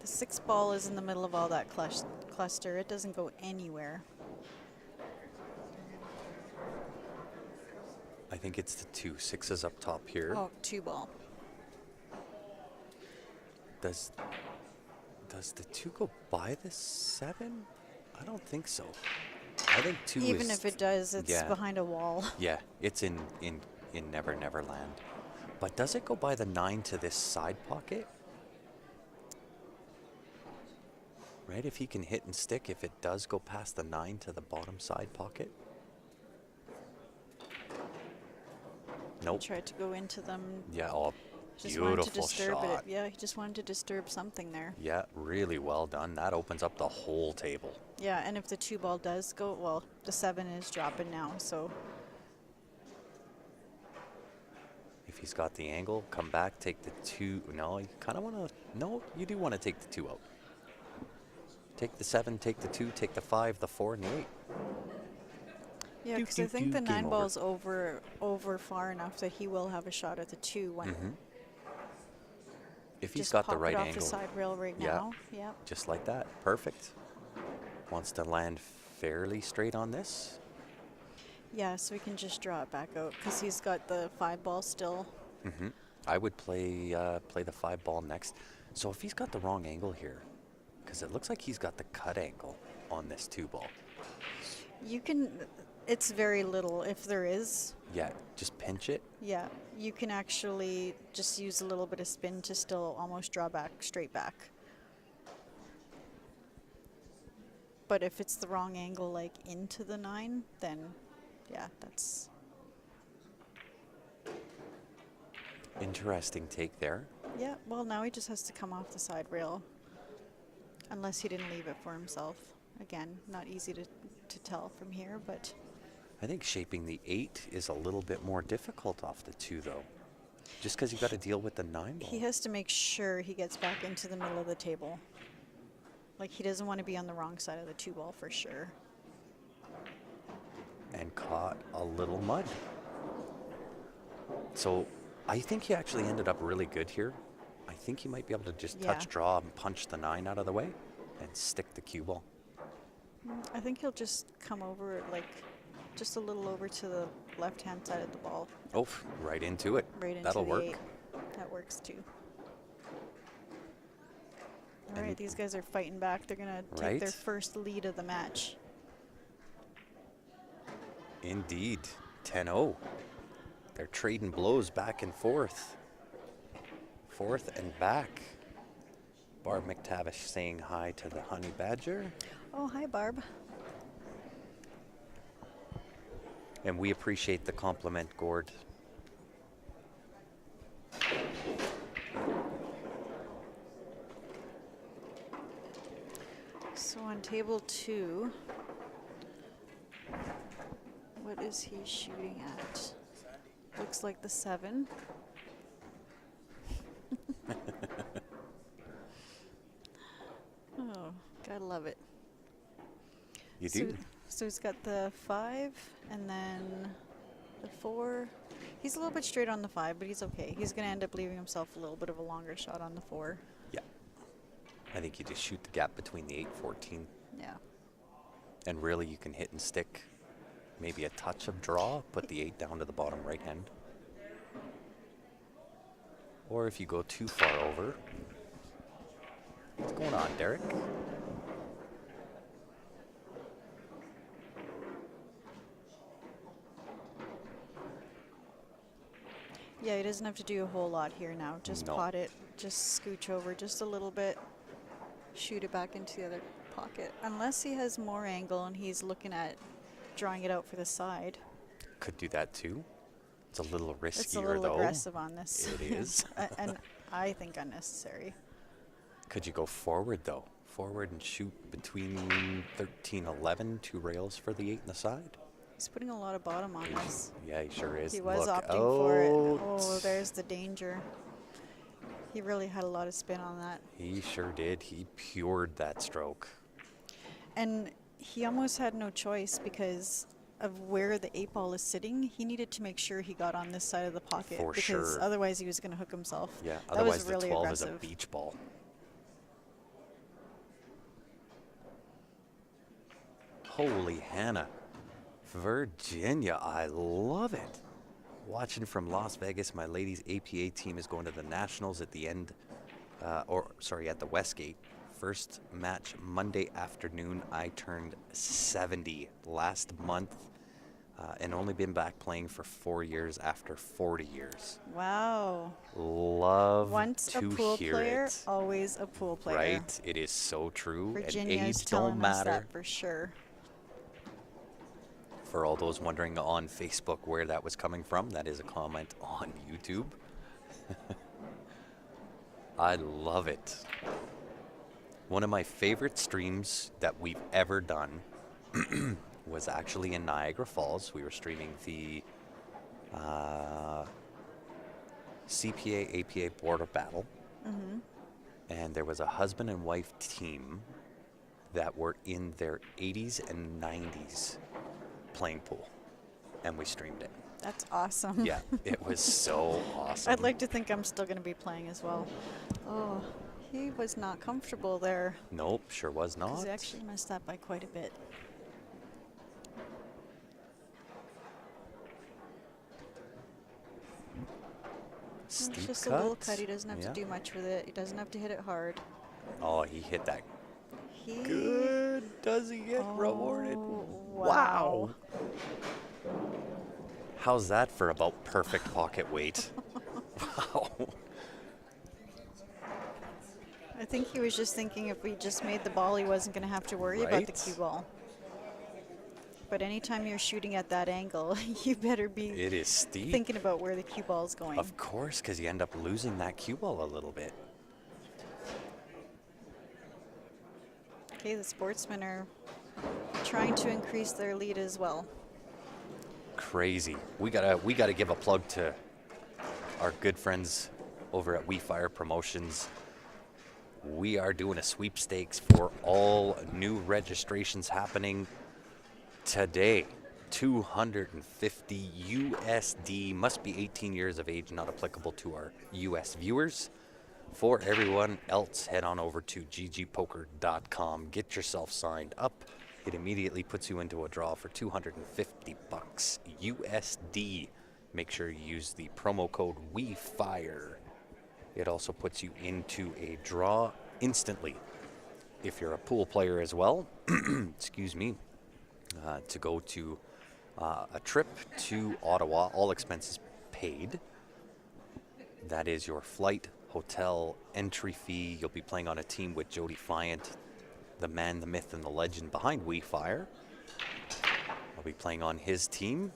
the 6 ball is in the middle of all that cluster. It doesn't go anywhere. I think it's the 2. 6 is up top here. Oh, 2 ball. Does the 2 go by the 7? I don't think so. I think 2 is... Even if it does, it's behind a wall. Yeah, it's in Never Never Land. But does it go by the 9 to this side pocket? Right, if he can hit and stick, if it does go past the 9 to the bottom side pocket. Nope. He tried to go into them. Yeah, oh, Just wanted to beautiful disturb shot. it. Yeah, he just wanted to disturb something there. Yeah, really well done. That opens up the whole table. Yeah, and if the 2 ball does go, well, the 7 is dropping now, so. If he's got the angle, come back, take the 2. No, you kind of want to. No, you do want to take the 2 out. Take the 7, take the 2, take the 5, the 4, and the 8. Yeah, because I think the 9 ball's over far enough that he will have a shot at the 2 when. If he's got the right off angle. the side rail right now. Yep. Just like that. Perfect. Wants to land fairly straight on this. Yeah, so we can just draw it back out because he's got the 5 ball still. I would play the 5 ball next. So if he's got the wrong angle here, because it looks like he's got the cut angle on this 2 ball. You can, it's very little if there is. Yeah, just pinch it. Yeah, you can actually just use a little bit of spin to still almost draw back, straight back. But if it's the wrong angle, like into the 9, then yeah, that's... Interesting take there. Yeah, well, now he just has to come off the side rail. Unless he didn't leave it for himself. Again, not easy to tell from here, but... I think shaping the 8 is a little bit more difficult off the 2, though. Just because you've got to deal with the 9 ball. He has to make sure he gets back into the middle of the table. Like, he doesn't want to be on the wrong side of the 2 ball for sure. And caught a little mud. So I think he actually ended up really good here. I think he might be able to just touch draw and punch the 9 out of the way and stick the cue ball. I think he'll just come over, like, just a little over to the left-hand side of the ball. Oh, right into it. Right into That'll the work. 8. That works too. All right, these guys are fighting back. They're going to take their first lead of the match. Indeed. 10-0. They're trading blows back and forth. Forth and back. Barb McTavish saying hi to the Honey Badger. Oh, hi, Barb. And we appreciate the compliment, Gord. So on table 2, what is he shooting at? Looks like the 7. Oh, gotta love it. You do. So he's got the 5 and then the 4. He's a little bit straight on the 5, but he's okay. He's going to end up leaving himself a little bit of a longer shot on the 4. Yeah. I think you just shoot the gap between the 8-14. Yeah. And really you can hit and stick maybe a touch of draw, put the 8 down to the bottom right hand. Or if you go too far over. What's going on, Derek? Yeah, he doesn't have to do a whole lot here now. Just pot it, just scooch over just a little bit, shoot it back into the other pocket. Unless he has more angle and he's looking at drawing it out for the side. Could do that too. It's a little riskier, It's a little though. aggressive on this. It is. And I think unnecessary. Could you go forward, though? forward and shoot between 13, 11, 2 rails for the 8 and the side. He's putting a lot of bottom on this. Yeah, he sure is. He was Look opting for it. out. Oh, there's the danger. He really had a lot of spin on that. He sure did. He pured that stroke. And he almost had no choice because of where the 8-ball is sitting. He needed to make sure he got on this side of the pocket. For because sure. otherwise he was going to hook himself. Yeah, That otherwise was the really 12 aggressive. is a beach ball. Holy Hannah. Virginia, I love it. Watching from Las Vegas, my ladies' APA team is going to the Nationals at the end, at the Westgate. First match Monday afternoon. I turned 70 last month and only been back playing for 4 years after 40 years. Wow. Love Once to a pool hear player, it. always a pool player. Right? It is so true. Virginia and is age telling don't us matter. that for sure. For all those wondering on Facebook where that was coming from, that is a comment on YouTube. I love it. One of my favorite streams that we've ever done was actually in Niagara Falls. We were streaming the CPA APA border battle. Mm-hmm. And there was a husband and wife team that were in their 80s and 90s playing pool, and we streamed it. That's awesome. Yeah, it was so awesome. I'd like to think I'm still going to be playing as well. Oh, he was not comfortable there. Nope, sure was not. Because he actually missed that by quite a bit. Steep It's just a little cut. cut. He doesn't have Yeah. to do much with it. He doesn't have to hit it hard. Oh, he hit that He good. Does he get rewarded? Oh, Wow. How's that for about perfect pocket weight? Wow. I think he was just thinking if we just made the ball, he wasn't going to have to worry about the Right. cue ball. But anytime you're shooting at that angle, you better be It is steep. thinking about where the cue ball is going. Of course, because you end up losing that cue ball a little bit. Okay, the sportsmen are trying to increase their lead as well. Crazy. We gotta give a plug to our good friends over at We Fire Promotions. We are doing a sweepstakes for all new registrations happening today. 250 USD. Must be 18 years of age, not applicable to our US viewers. For everyone else, head on over to ggpoker.com. Get yourself signed up. It immediately puts you into a draw for 250 bucks USD. Make sure you use the promo code WeFire. It also puts you into a draw instantly. If you're a pool player as well, excuse me, to go to a trip to Ottawa, all expenses paid. That is your flight, hotel, entry fee. You'll be playing on a team with Jody Fiant, the man, the myth, and the legend behind We Fire. I'll be playing on his team.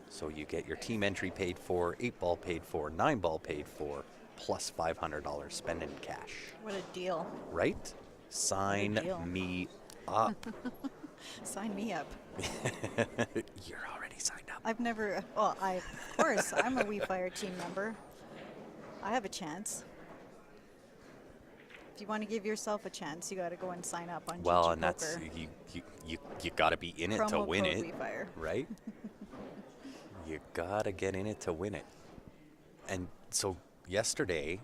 So you get your team entry paid for, 8-ball paid for, 9-ball paid for, plus $500 spent in cash. What a deal. Right? Sign deal. me up. Sign me up. You're already signed up. I've never, well, of course, I'm a We Fire team member. I have a chance. If you want to give yourself a chance, you got to go and sign up on Well, GG and that's Poker. you got to be in it to Promo win code it, We Fire. right? You gotta get in it to win it. And so yesterday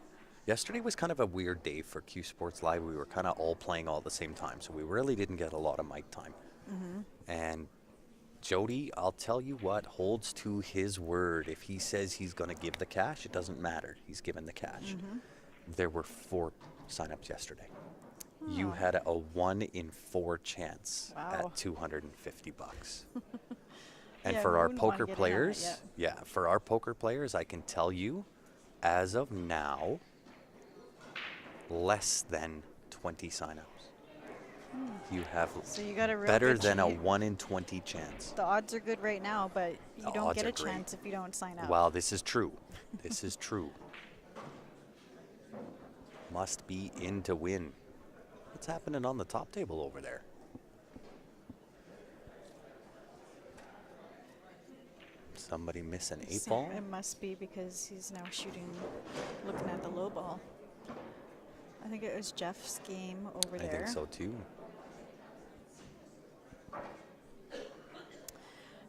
was kind of a weird day for Q Sports Live. We were kind of all playing all at the same time, so we really didn't get a lot of mic time. And Jody, I'll tell you what, holds to his word. If he says he's going to give the cash, it doesn't matter. He's given the cash. There were 4 signups yesterday. You had a 1 in 4 chance Wow. at 250 bucks. And Yeah, for we our wouldn't wanna poker get in on that players, yet. for our poker players, I can tell you, as of now, less than 20 signups. You have So you got a real better good than a chance. 1 in 20 chance. The odds are good right now, but you The don't odds get are a great. chance if you don't sign up. Well, this is true. This is true. Must be in to win. What's happening on the top table over there? Somebody miss an 8-ball? It must be because he's now looking at the low ball. I think it was Jeff's game over there. I think so too.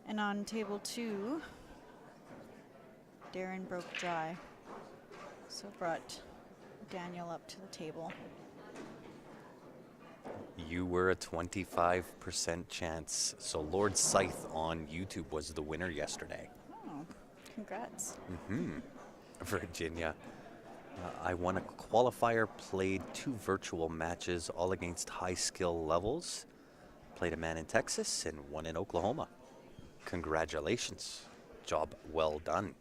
And on table 2, Darren broke dry. So brought Daniel up to the table. You were a 25% chance. So Lord Scythe on YouTube was the winner yesterday. Oh, congrats. Virginia. I won a qualifier, played 2 virtual matches, all against high skill levels. Played a man in Texas and one in Oklahoma. Congratulations. Job well done.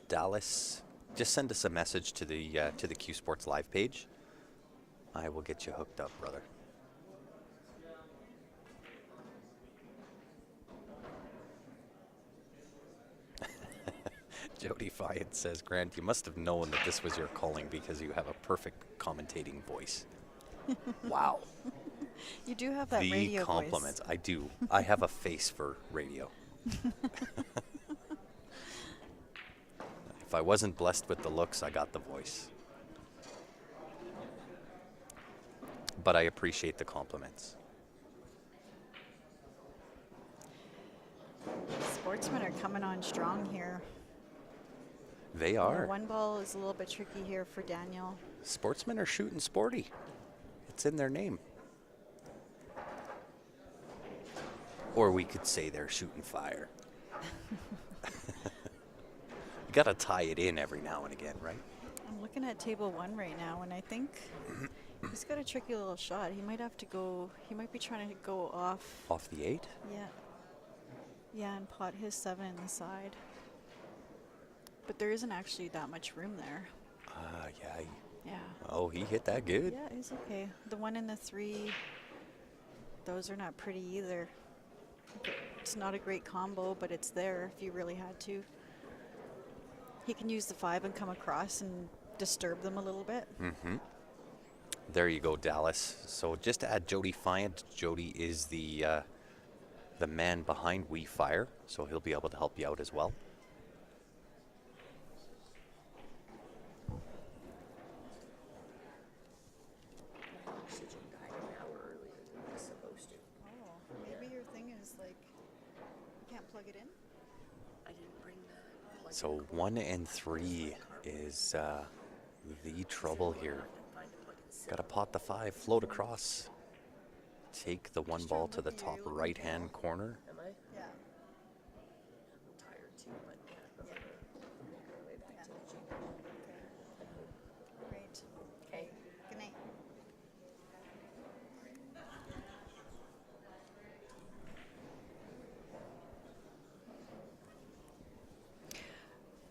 Dallas, just send us a message to the Q Sports Live page. I will get you hooked up, brother. Jody Fayette says, Grant, you must have known that this was your calling because you have a perfect commentating voice. Wow. You do have that the radio compliments. voice. I do. I have a face for radio. If I wasn't blessed with the looks, I got the voice. But I appreciate the compliments. Sportsmen are coming on strong here. They The are. one ball is a little bit tricky here for Daniel. Sportsmen are shooting sporty. It's in their name. Or we could say they're shooting fire. You gotta tie it in every now and again, right? I'm looking at table 1 right now, and I think he's got a tricky little shot. He might have to go, he might be trying to go off. Off the 8? Yeah. Yeah, and pot his 7 in the side. But there isn't actually that much room there. Yeah. Yeah. Oh, he hit that good. Yeah, he's okay. The 1 and the 3, those are not pretty either. It's not a great combo, but it's there if you really had to. He can use the 5 and come across and disturb them a little bit. There you go, Dallas. So just to add Jody Fayette, Jody is the man behind We Fire, so he'll be able to help you out as well. Oh, maybe your thing is like, you can't plug it in? So 1 and 3 is the trouble here. Got to pot the 5, float across. Take the 1 ball to the top right-hand corner. Yeah. Great. Okay. Good night.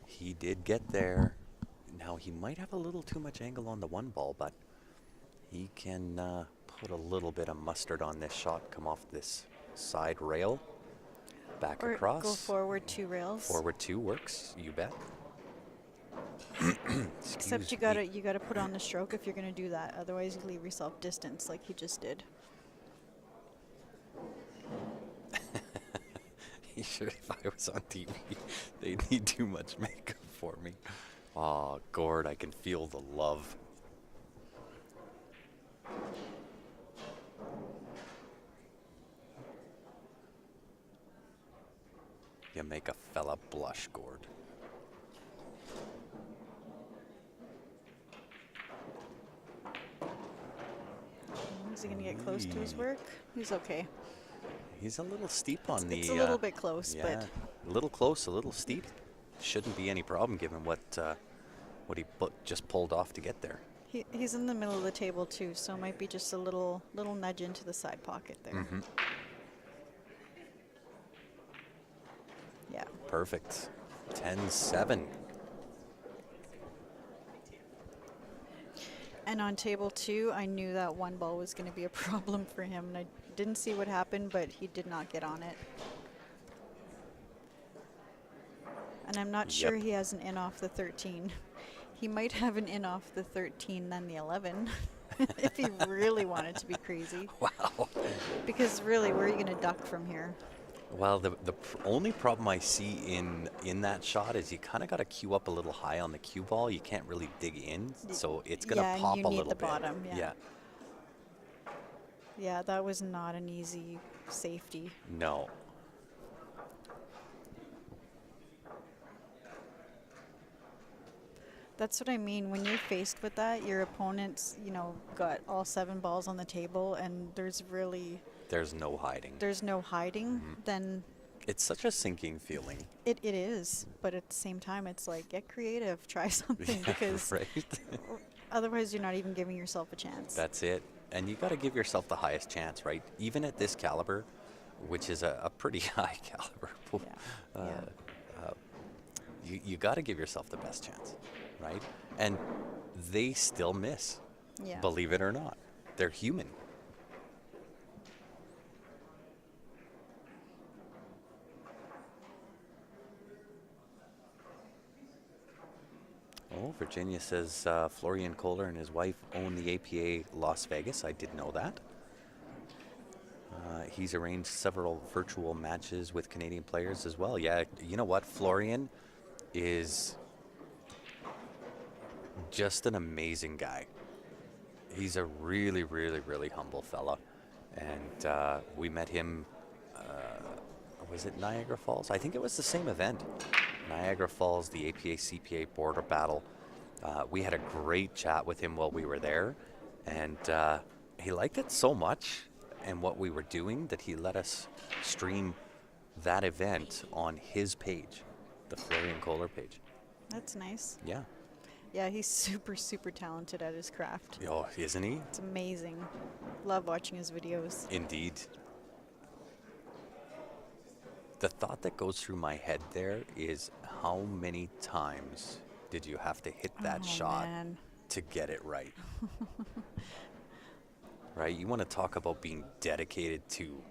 He did get there. Now he might have a little too much angle on the 1 ball, but he can put a little bit of mustard on this shot, come off this side rail, back Or across. go forward 2 rails. Forward 2 works, you bet. Except you gotta put on the stroke if you're gonna do that. Otherwise, you leave yourself distance like he just did. Sure, if I was on TV, they'd need too much makeup for me. Oh, Gord, I can feel the love. You make a fella blush, Gord. Is he gonna get close to his work? He's okay. He's a little steep on the... It's a little bit close, yeah, but... a little close, a little steep. Shouldn't be any problem given what he just pulled off to get there. He's in the middle of the table too, so it might be just a little nudge into the side pocket there. Yeah. Perfect. 10-7. And on table 2, I knew that 1 ball was going to be a problem for him, and I didn't see what happened, but he did not get on it. And I'm not sure he has an in off the 13. He might have an in off the 13, then the 11, if he really wanted to be crazy. Wow. Because really, where are you going to duck from here? Well, the only problem I see in that shot is you kind of got to cue up a little high on the cue ball. You can't really dig in, so it's going to Yeah, and pop you a need little the bit. bottom, yeah. Yeah. Yeah, that was not an easy safety. No. That's what I mean. When you're faced with that, your opponent's, got all 7 balls on the table, and There's no hiding. there's no hiding, then It's such a sinking feeling. it is. But at the same time, it's like, get creative, try something, Yeah, because right. otherwise you're not even giving yourself a chance. That's it. And you got to give yourself the highest chance, right? Even at this caliber, which is a pretty high caliber pool, Yeah. you got to give yourself the best chance, right? And they still miss, Yeah. believe it or not. They're human. Oh, Virginia says Florian Kohler and his wife own the APA Las Vegas. I did know that. He's arranged several virtual matches with Canadian players as well. Yeah, you know what? Florian is just an amazing guy. He's a really, really, really humble fella. And we met him, was it Niagara Falls? I think it was the same event. Niagara Falls, the APA CPA border battle. We had a great chat with him while we were there. And he liked it so much and what we were doing that he let us stream that event on his page, the Florian Kohler page. That's nice. Yeah. Yeah, he's super, super talented at his craft. Oh, isn't he? It's amazing. Love watching his videos. Indeed. The thought that goes through my head there is how many times did you have to hit that Oh, shot man. to get it right? Right? You want to talk about being dedicated to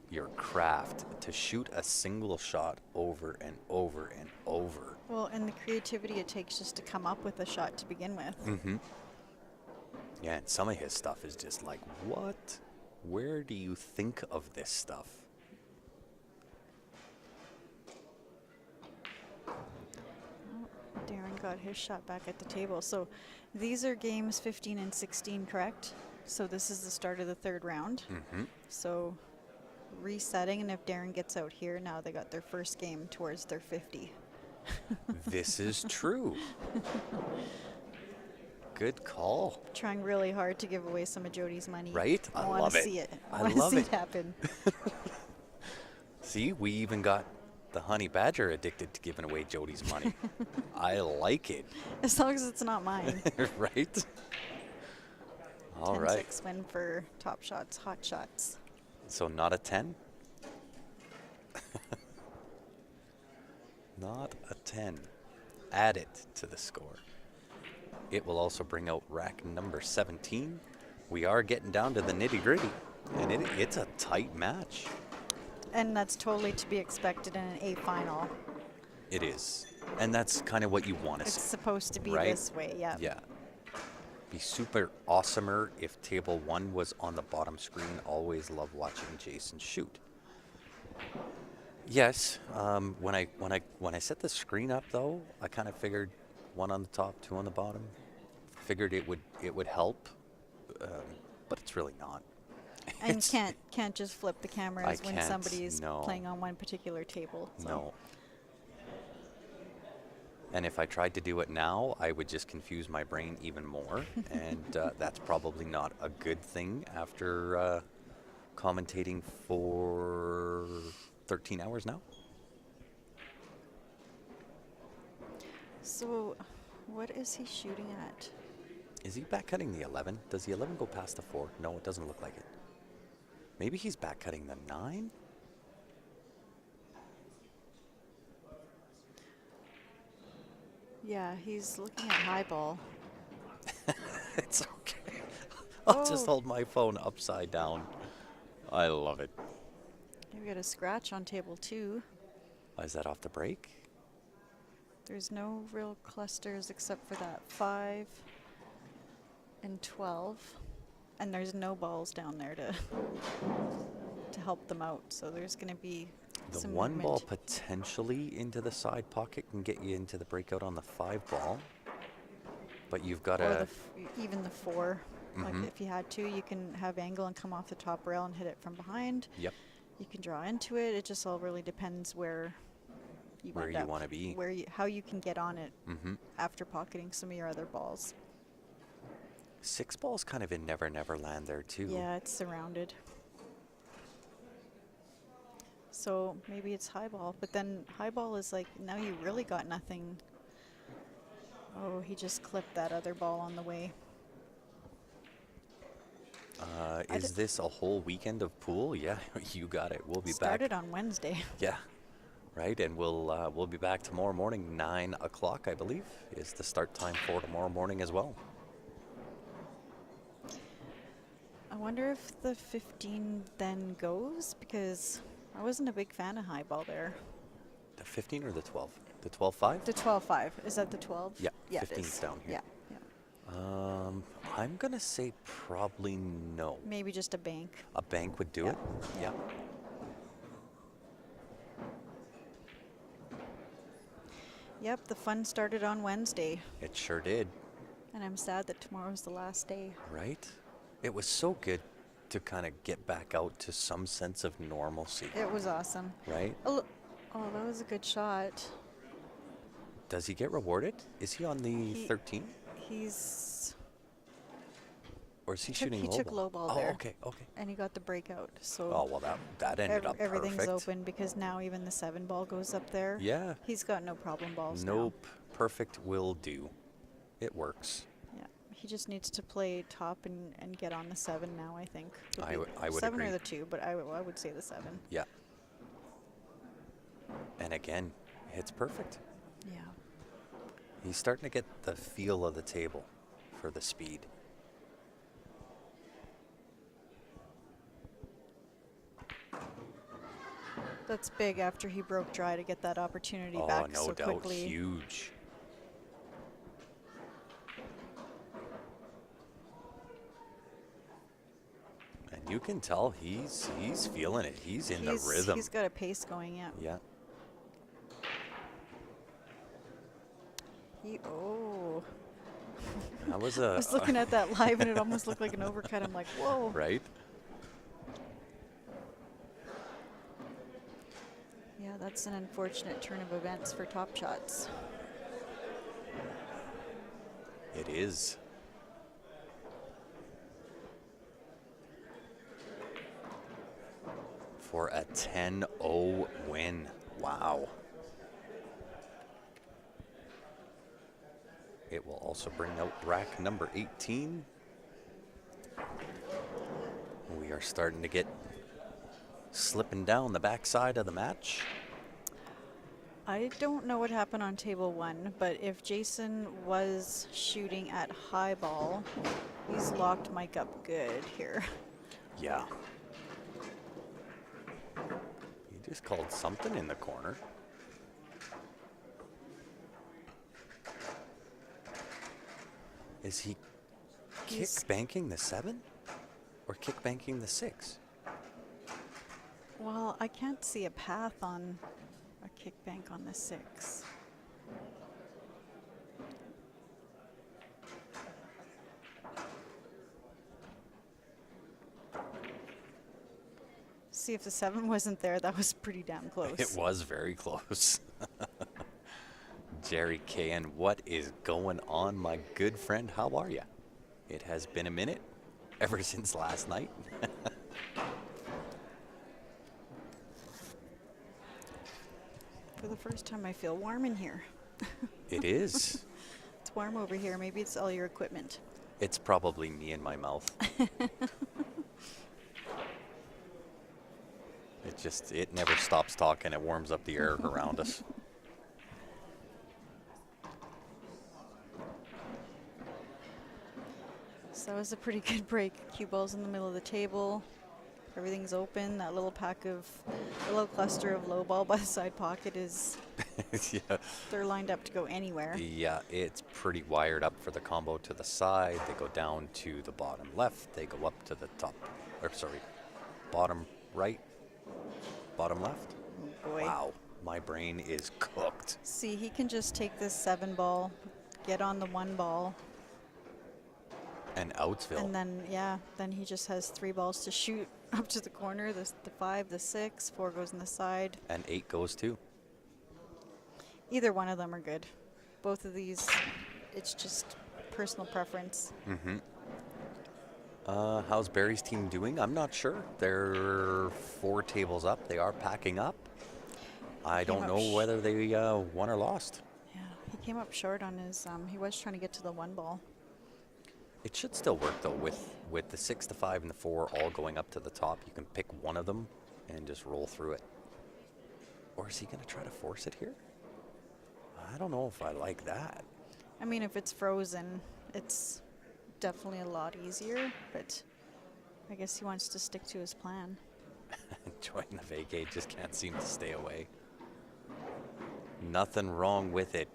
your craft, to shoot a single shot over and over and over. Well, and the creativity it takes just to come up with a shot to begin with. Mm-hmm. Yeah, and some of his stuff is just like, what? Where do you think of this stuff? Darren got his shot back at the table. So these are games 15 and 16, correct? So this is the start of the 3rd round. Mm-hmm. So resetting, and if Darren gets out here, now they got their first game towards their 50. This is true. Good call. Trying really hard to give away some of Jody's money. Right? I wanna love it. see it. I wanna love see it. happen. See, we even got the honey badger addicted to giving away Jody's money. I like it. As long as it's not mine. Right? All right. 10-6 win for Top Shots, Hot Shots. So not a 10? Not a 10. Add it to the score. It will also bring out rack number 17. We are getting down to the nitty-gritty, and it's a tight match. And that's totally to be expected in an A final. It is. And that's kind of what you want to It's see. supposed to be right? this way, yeah. Yeah. Be super awesomer if table 1 was on the bottom screen. Always love watching Jason shoot. Yes, when I set the screen up though, I kind of figured 1 on the top, 2 on the bottom. Figured it would help, but it's really not. And you can't just flip the cameras when can't, somebody's no. playing on one particular table. So. No. And if I tried to do it now, I would just confuse my brain even more, and that's probably not a good thing after commentating for 13 hours now. So, what is he shooting at? Is he back cutting the 11? Does the 11 go past the 4? No, it doesn't look like it. Maybe he's back cutting the 9? Yeah, he's looking at high ball. It's okay. I'll just Oh. hold my phone upside down. I love it. We got a scratch on table 2. Is that off the break? There's no real clusters except for that 5 and 12. And there's no balls down there to help them out. So there's going to be The some one movement. ball potentially into the side pocket can get you into the breakout on the 5 ball. But you've got Or to... even the 4. Like Mhm. if you had to, you can have angle and come off the top rail and hit it from behind. Yep. You can draw into it. It just all really depends where you Where end you up, wanna be. how you can get on it Mhm. after pocketing some of your other balls. 6 ball's kind of in Never Never Land there too. Yeah, it's surrounded. So maybe it's high ball, but then high ball is like, now you really got nothing. Oh, he just clipped that other ball on the way. Is this a whole weekend of pool? Yeah, you got it. We'll be Started back. on Wednesday. Yeah, right. And we'll be back tomorrow morning, 9 o'clock, I believe, is the start time for tomorrow morning as well. I wonder if the 15 then goes, because I wasn't a big fan of high ball there. The 15 or the 12? The 12-5? The 12-5. Is that the 12? Yeah, Yeah, it 15's is. down here. Yeah, yeah. I'm gonna say probably no. Maybe just a bank. A bank would do Yeah. it. Yeah. Yep, the fun started on Wednesday, It sure did. and I'm sad that tomorrow's the last day. Right? It was so good to kind of get back out to some sense of normalcy, It was awesome. right? Oh, that was a good shot. Does he get rewarded? Is he on the He- 13? He's Or is he shooting he low took ball? low ball Oh, there. okay, okay. And he got the breakout. So Oh, well, that ended up everything's perfect. open, because now even the 7 ball goes up there. Yeah. He's got no problem balls now. Nope. Perfect will do. It works. Yeah, he just needs to play top and get on the 7 now, I think. I would 7 agree. or the 2, but I would say the 7. Yeah. And again, hits perfect. Yeah. He's starting to get the feel of the table for the speed. That's big after he broke dry to get that opportunity Oh, back no so doubt. quickly. Huge. And you can tell he's feeling it. He's in the rhythm. He's got a pace going, yeah. Yeah. Oh. That was I was looking at that live and it almost looked like an overcut. I'm like, whoa. right? Yeah, that's an unfortunate turn of events for Top Shots. It is. For a 10-0 win. Wow. It will also bring out rack number 18. We are starting to get slipping down the backside of the match. I don't know what happened on table 1, but if Jason was shooting at high ball, he's locked Mike up good here. Yeah. He just called something in the corner. Is he He's- kick banking the 7 or kick banking the 6? Well, I can't see a path on a kick bank on the 6. See, if the 7 wasn't there, that was pretty damn close. It was very close. Jerry K, and what is going on, my good friend? How are you? It has been a minute ever since last night. For the first time, I feel warm in here. It is. It's warm over here. Maybe it's all your equipment. It's probably me in my mouth. It never stops talking. It warms up the air around us. So that was a pretty good break. Cue balls in the middle of the table. Everything's open. That little little cluster of low ball by the side pocket is, Yeah. they're lined up to go anywhere. Yeah, it's pretty wired up for the combo to the side. They go down to the bottom left. They go up to the top, or sorry, bottom right, bottom left. Oh boy. Wow, my brain is cooked. See, he can just take this 7 ball, get on the 1 ball, And Outsville. and then, then he just has 3 balls to shoot up to the corner. The 5, the 6, 4 goes in the side. And 8 goes too. Either one of them are good. Both of these, it's just personal preference. How's Barry's team doing? I'm not sure. They're 4 tables up. They are packing up. I Came don't up know whether they won or lost. Yeah, he came up short on his, he was trying to get to the 1 ball. It should still work though, with the 6, the 5, and the 4 all going up to the top. You can pick one of them and just roll through it. Or is he going to try to force it here? I don't know if I like that. I mean, if it's frozen, it's definitely a lot easier, but I guess he wants to stick to his plan. Enjoying the vacate, just can't seem to stay away. Nothing wrong with it.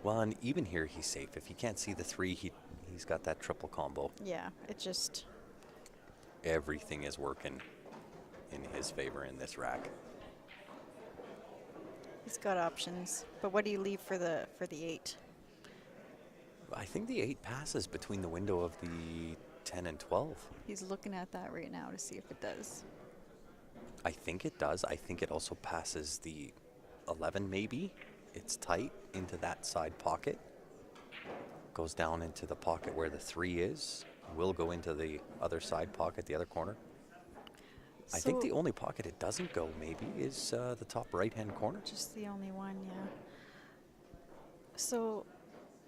Well, and even here he's safe. If he can't see the 3, he's got that triple combo. Yeah, it just, Everything is working in his favor in this rack. he's got options. But what do you leave for the 8? I think the 8 passes between the window of the 10 and 12. He's looking at that right now to see if it does. I think it does. I think it also passes the 11 maybe. It's tight into that side pocket. Goes down into the pocket where the 3 is. Will go into the other side pocket, the other corner. I think So- the only pocket it doesn't go maybe is the top right-hand corner. Just the only one, yeah. So,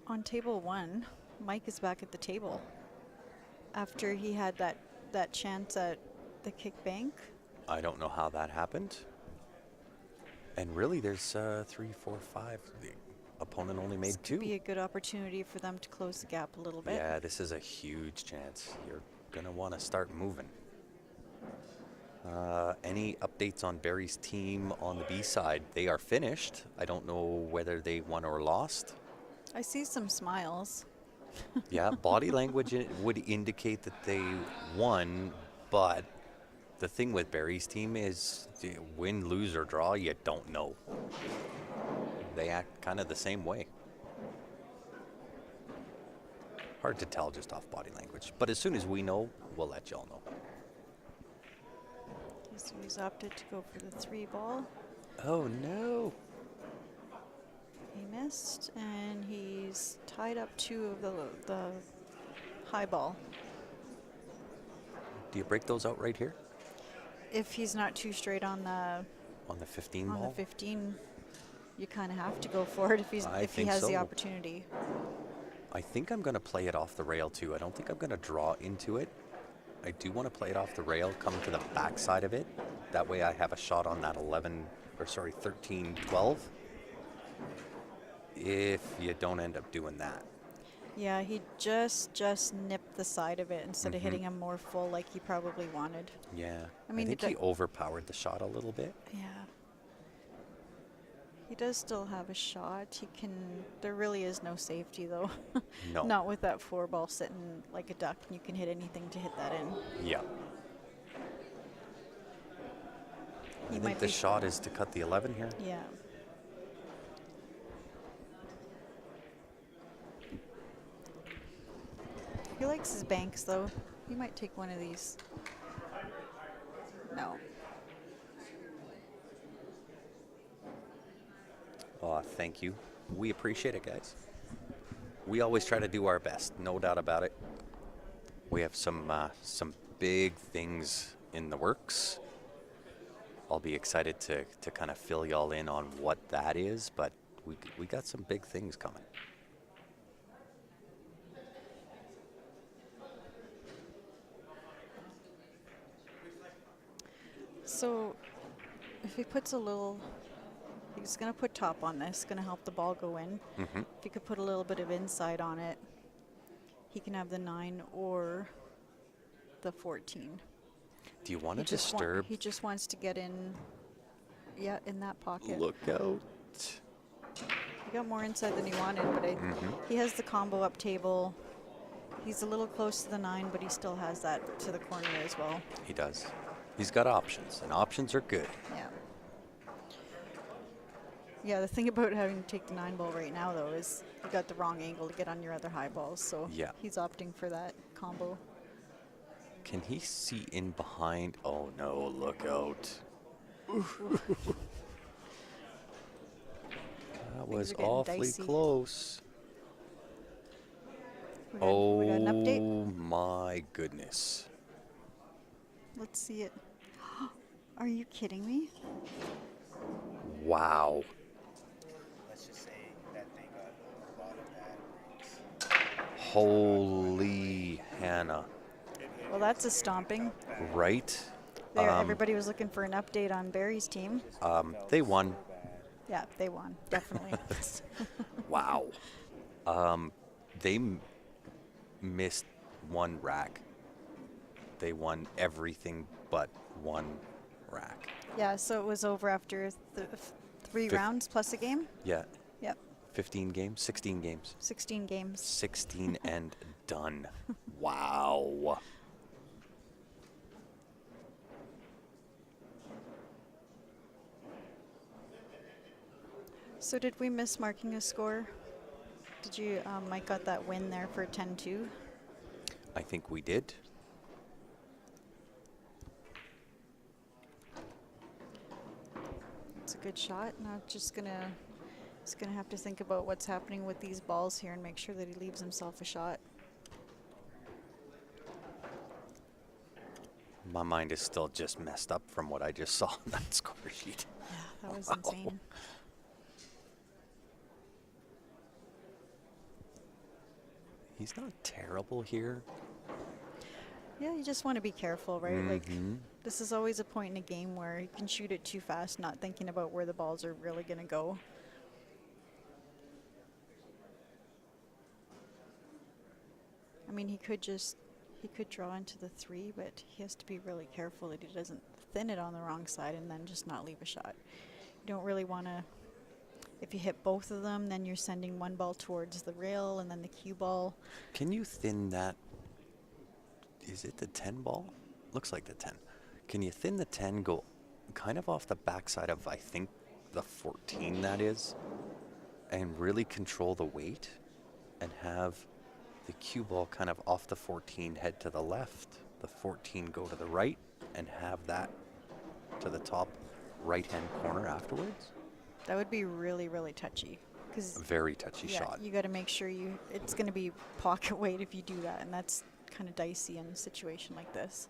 on table 1, Mike is back at the table after he had that chance at the kick bank. I don't know how that happened. And really, there's 3, 4, 5. The opponent only made This 2. could be a good opportunity for them to close the gap a little bit. Yeah, this is a huge chance. You're going to want to start moving. Any updates on Barry's team on the B side? They are finished. I don't know whether they won or lost. I see some smiles. Yeah, body language would indicate that they won, but the thing with Barry's team is win, lose, or draw, you don't know. They act kind of the same way. Hard to tell just off body language. But as soon as we know, we'll let y'all know. Okay, so he's opted to go for the 3 ball. Oh, no. He missed, and he's tied up 2 of the high ball. Do you break those out right here? If he's not too straight on the On the 15 on ball? the 15, you kind of have to go for it if he think has the so. opportunity. I think I'm going to play it off the rail too. I don't think I'm going to draw into it. I do want to play it off the rail, come to the back side of it. That way I have a shot on that 13, 12. If you don't end up doing that. Yeah, he just nipped the side of it instead of hitting him more full like he probably wanted. Yeah. I mean, think it he do- overpowered the shot a little bit. Yeah. He does still have a shot. He can. There really is no safety though. No. Not with that 4 ball sitting like a duck. You can hit anything to hit that in. Yeah. He I think might the be- shot is to cut the 11 here. Yeah. He likes his banks though. He might take one of these. No. Oh, thank you. We appreciate it, guys. We always try to do our best, no doubt about it. We have some big things in the works. I'll be excited to kind of fill y'all in on what that is, but we got some big things coming. So, if he puts a little, he's going to put top on this, going to help the ball go in. Mm-hmm. If he could put a little bit of inside on it, he can have the 9 or the 14. Do you want to disturb? He just wants to get in, yeah, in that pocket. Look out. He got more inside than he wanted, but he has the combo up table. He's a little close to the 9, but he still has that to the corner as well. He does. He's got options, and options are good. Yeah. Yeah, the thing about having to take the 9 ball right now, though, is you got the wrong angle to get on your other high balls, so Yeah. he's opting for that combo. Can he see in behind? Oh, no, look out. That was are getting awfully dicey. close. We got an update. Oh, my goodness. Let's see it. Are you kidding me? Wow. Let's just say that they got a lot of bad reads. Holy Hannah. Well, that's a stomping. Right? There, everybody was looking for an update on Barry's team. They won. Yeah, they won, definitely. Wow. They missed one rack. They won everything but one rack. Yeah, so it was over after three rounds plus a game. Yeah. Yep, 15 games, 16 games. 16 games. 16 and done. Wow. So did we miss marking a score? Did you, Mike got that win there for 10-2? I think we did. It's a good shot. Now he's gonna have to think about what's happening with these balls here and make sure that he leaves himself a shot. My mind is still just messed up from what I just saw on that score sheet. Yeah, that was insane. He's not terrible here. Yeah, you just want to be careful, right? Like, Mhm. this is always a point in a game where you can shoot it too fast, not thinking about where the balls are really going to go. I mean, he could draw into the 3, but he has to be really careful that he doesn't thin it on the wrong side and then just not leave a shot. You don't really want to, if you hit both of them, then you're sending one ball towards the rail and then the cue ball. Can you thin that? Is it the 10 ball? Looks like the 10. Can you thin the 10, go kind of off the backside of, I think, the 14 that is, and really control the weight and have the cue ball kind of off the 14 head to the left, the 14 go to the right, and have that to the top right-hand corner afterwards? That would be really, really touchy. A very touchy shot. You got to make sure it's going to be pocket weight if you do that, and that's kind of dicey in a situation like this.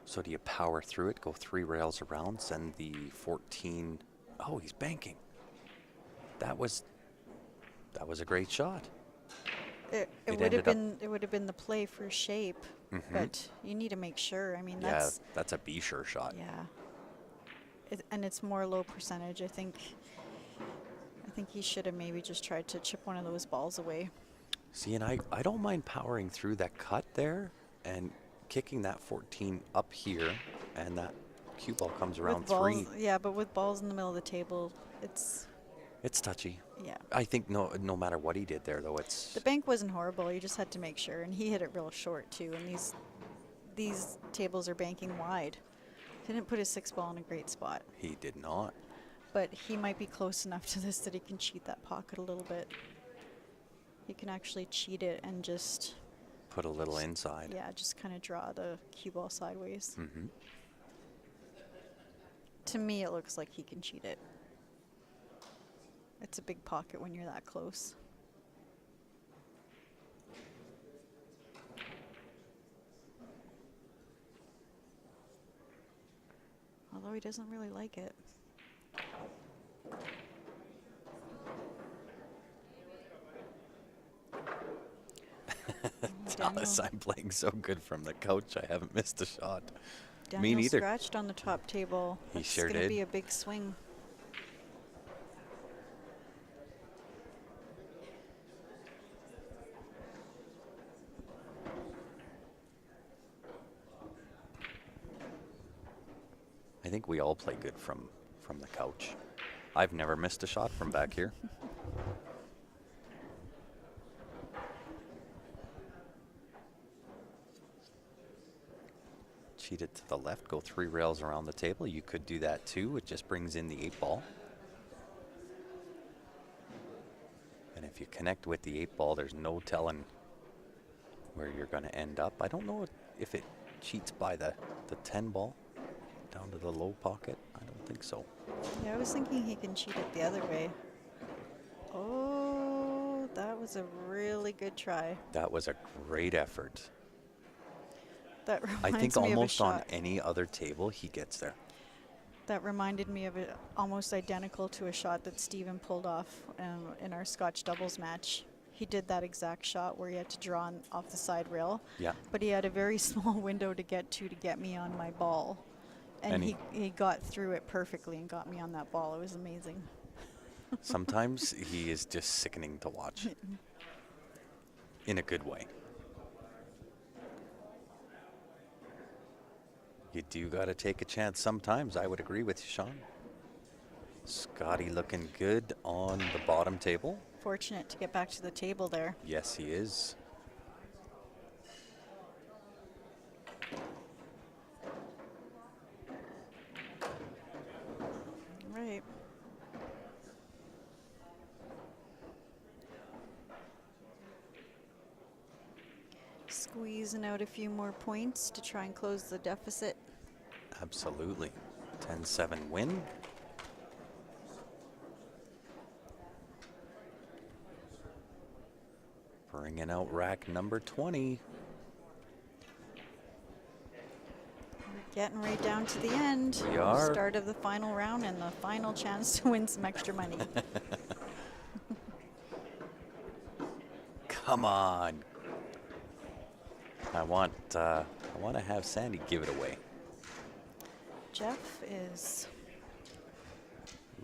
So do you power through it, go 3 rails around, send the 14? Oh, he's banking. That was a great shot. It It would have ended been the play for shape, but you need to make sure. I mean, Yeah, that's a be sure shot. yeah, and it's more low percentage. I think he should have maybe just tried to chip one of those balls away. See, and I don't mind powering through that cut there and kicking that 14 up here, and that cue ball comes around With balls, 3. yeah, but with balls in the middle of the table, It's touchy. yeah. I think no matter what he did there, though, it's The bank wasn't horrible. You just had to make sure, and he hit it real short too. And these tables are banking wide. He didn't put his 6 ball in a great spot, he did not. but he might be close enough to this that he can cheat that pocket a little bit. He can actually cheat it and just Put a little inside. yeah, just kind of draw the cue ball sideways. Mm-hmm. To me, it looks like he can cheat it. It's a big pocket when you're that close. Although he doesn't really like it. Dallas, I'm playing so good from the couch, I haven't missed a shot. Daniel Me neither. scratched on the top table. He That's sure gonna did. be a big swing. I think we all play good from the couch. I've never missed a shot from back here. Cheat it to the left, go 3 rails around the table. You could do that too. It just brings in the 8 ball. And if you connect with the 8 ball, there's no telling where you're going to end up. I don't know if it cheats by the 10 ball down to the low pocket. I don't think so. Yeah, I was thinking he can cheat it the other way. Oh, that was a really good try. That was a great effort. That I reminds think me of a almost on shot. any other table, he gets there. That reminded me of it, almost identical to a shot that Steven pulled off in our Scotch doubles match. He did that exact shot where he had to draw off the side rail. Yeah. But he had a very small window to get me on my ball. And he got through it perfectly and got me on that ball. It was amazing. Sometimes he is just sickening to watch. In a good way. You do got to take a chance sometimes. I would agree with you, Sean. Scotty looking good on the bottom table. Fortunate to get back to the table there. Yes, he is. Right. Squeezing out a few more points to try and close the deficit. Absolutely. 10-7 win. Bringing out rack number 20. We're getting right down to the end. We are. Start of the final round and the final chance to win some extra money. Come on. I want to have Sandy give it away. Jeff is,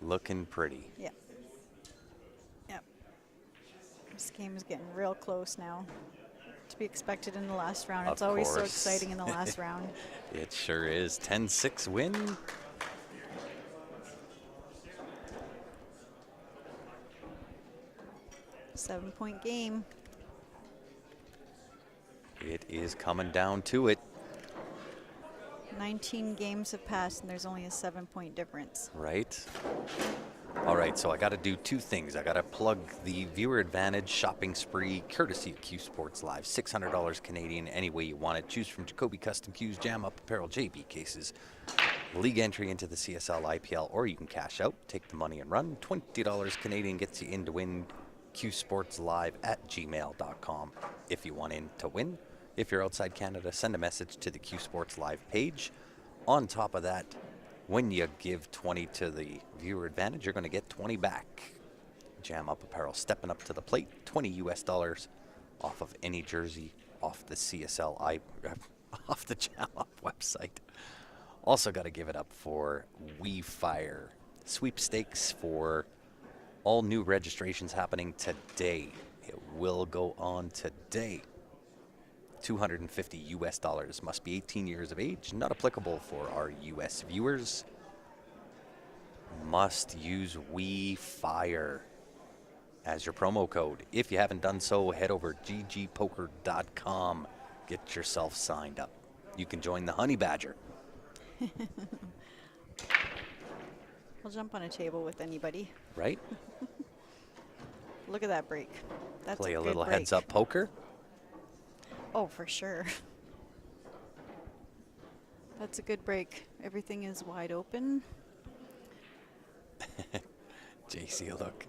Looking pretty. yeah. Yep. This game is getting real close now. To be expected in the last round. It's Of always so course. exciting in the last round. It sure is. 10-6 win. Seven-point game. It is coming down to it. 19 games have passed and there's only a 7-point difference. Right. All right, so I got to do 2 things. I got to plug the Viewer Advantage shopping spree courtesy of Q Sports Live. $600 Canadian any way you want it. Choose from Jacoby Custom Cues, Jam Up Apparel, JB Cases, league entry into the CSL IPL, or you can cash out, take the money and run. $20 Canadian gets you in to win. qsportslive@gmail.com if you want in to win. If you're outside Canada, send a message to the Q Sports Live page. On top of that, when you give 20 to the Viewer Advantage, you're going to get 20 back. Jam Up Apparel stepping up to the plate, $20 off of any jersey off the off the Jam Up website. Also got to give it up for We Fire Sweepstakes for all new registrations happening today. It will go on today. $250. Must be 18 years of age. Not applicable for our U.S. viewers. Must use We Fire as your promo code. If you haven't done so, head over ggpoker.com. Get yourself signed up. You can join the Honey Badger. I'll jump on a table with anybody. Right? Look at that break. That's Play a a good little break. heads-up poker. Oh, for sure. That's a good break. Everything is wide open. JC, look.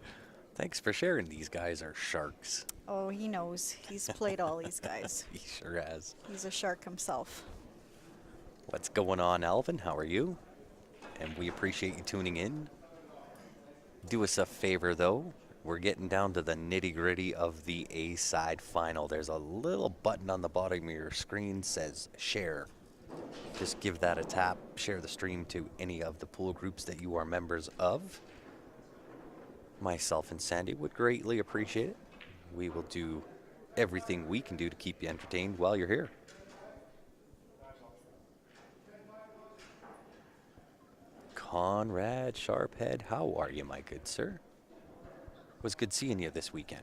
Thanks for sharing. These guys are sharks. Oh, he knows. He's played all these guys. He sure has. He's a shark himself. What's going on, Alvin? How are you? And we appreciate you tuning in. Do us a favor, though. We're getting down to the nitty-gritty of the A-side final. There's a little button on the bottom of your screen says share. Just give that a tap. Share the stream to any of the pool groups that you are members of. Myself and Sandy would greatly appreciate it. We will do everything we can do to keep you entertained while you're here. Conrad Sharphead, how are you, my good sir? Was good seeing you this weekend.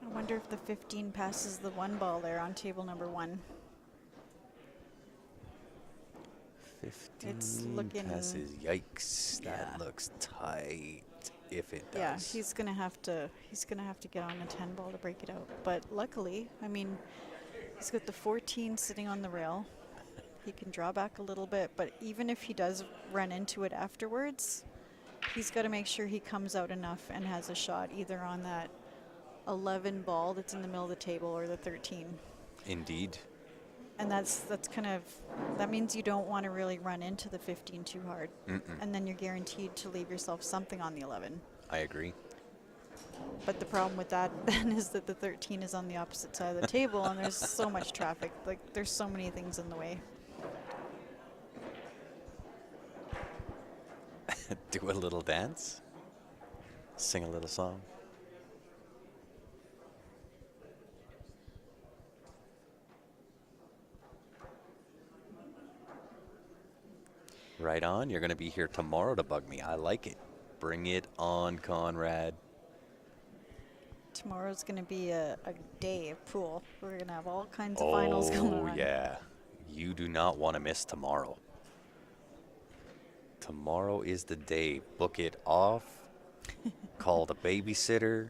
I wonder if the 15 passes the 1 ball there on table number 1. 15 It's looking- passes. Yikes. Yeah. That looks tight if it does. Yeah, he's gonna have to get on the 10 ball to break it out. But luckily, I mean, he's got the 14 sitting on the rail. He can draw back a little bit, but even if he does run into it afterwards, he's got to make sure he comes out enough and has a shot either on that 11 ball that's in the middle of the table or the 13. Indeed. And that's kind of, that means you don't want to really run into the 15 too hard. And then you're guaranteed to leave yourself something on the 11. I agree. But the problem with that then is that the 13 is on the opposite side of the table and there's so much traffic. Like, there's so many things in the way. Do a little dance. Sing a little song. Right on. You're going to be here tomorrow to bug me. I like it. Bring it on, Conrad. Tomorrow's going to be a day of pool. We're going to have all kinds of finals going on. Oh, yeah. You do not want to miss tomorrow. Tomorrow is the day. Book it off. Call the babysitter.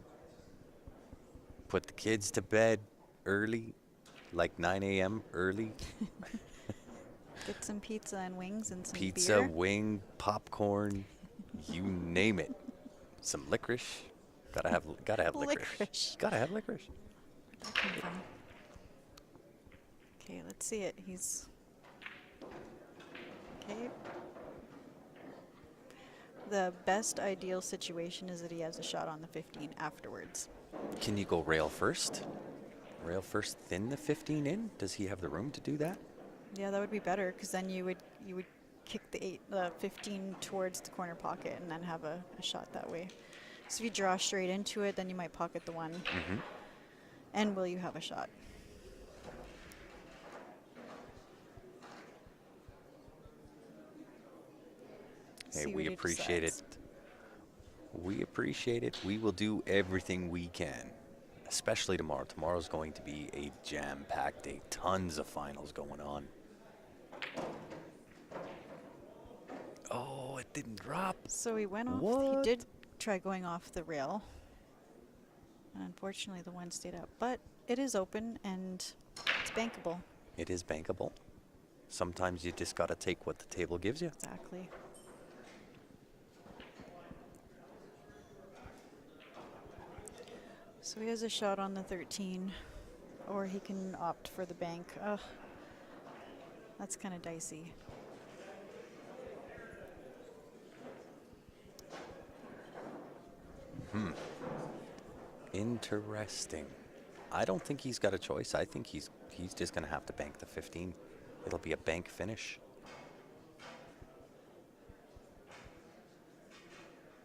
Put the kids to bed early, like 9 a.m. early. Get some pizza and wings and some Pizza, beer. wing, popcorn, you name it. Some licorice. Gotta have licorice. Licorice. Gotta have licorice. Where'd that come from? Okay, let's see it. He's okay. The best ideal situation is that he has a shot on the 15 afterwards. Can you go rail first? Rail first, thin the 15 in? Does he have the room to do that? Yeah, that would be better because then you would kick the 15 towards the corner pocket and then have a shot that way. So if you draw straight into it, then you might pocket the 1. And will you have a shot? Hey, See we what he appreciate it. decides. We appreciate it. We will do everything we can, especially tomorrow. Tomorrow's going to be a jam-packed day. Tons of finals going on. Oh, it didn't drop. So he went off. He What? did try going off the rail. And unfortunately, the 1 stayed up. But it is open and it's bankable. It is bankable. Sometimes you just got to take what the table gives you. Exactly. So he has a shot on the 13, or he can opt for the bank. Ugh, that's kind of dicey. Interesting. I don't think he's got a choice. I think he's just going to have to bank the 15. It'll be a bank finish.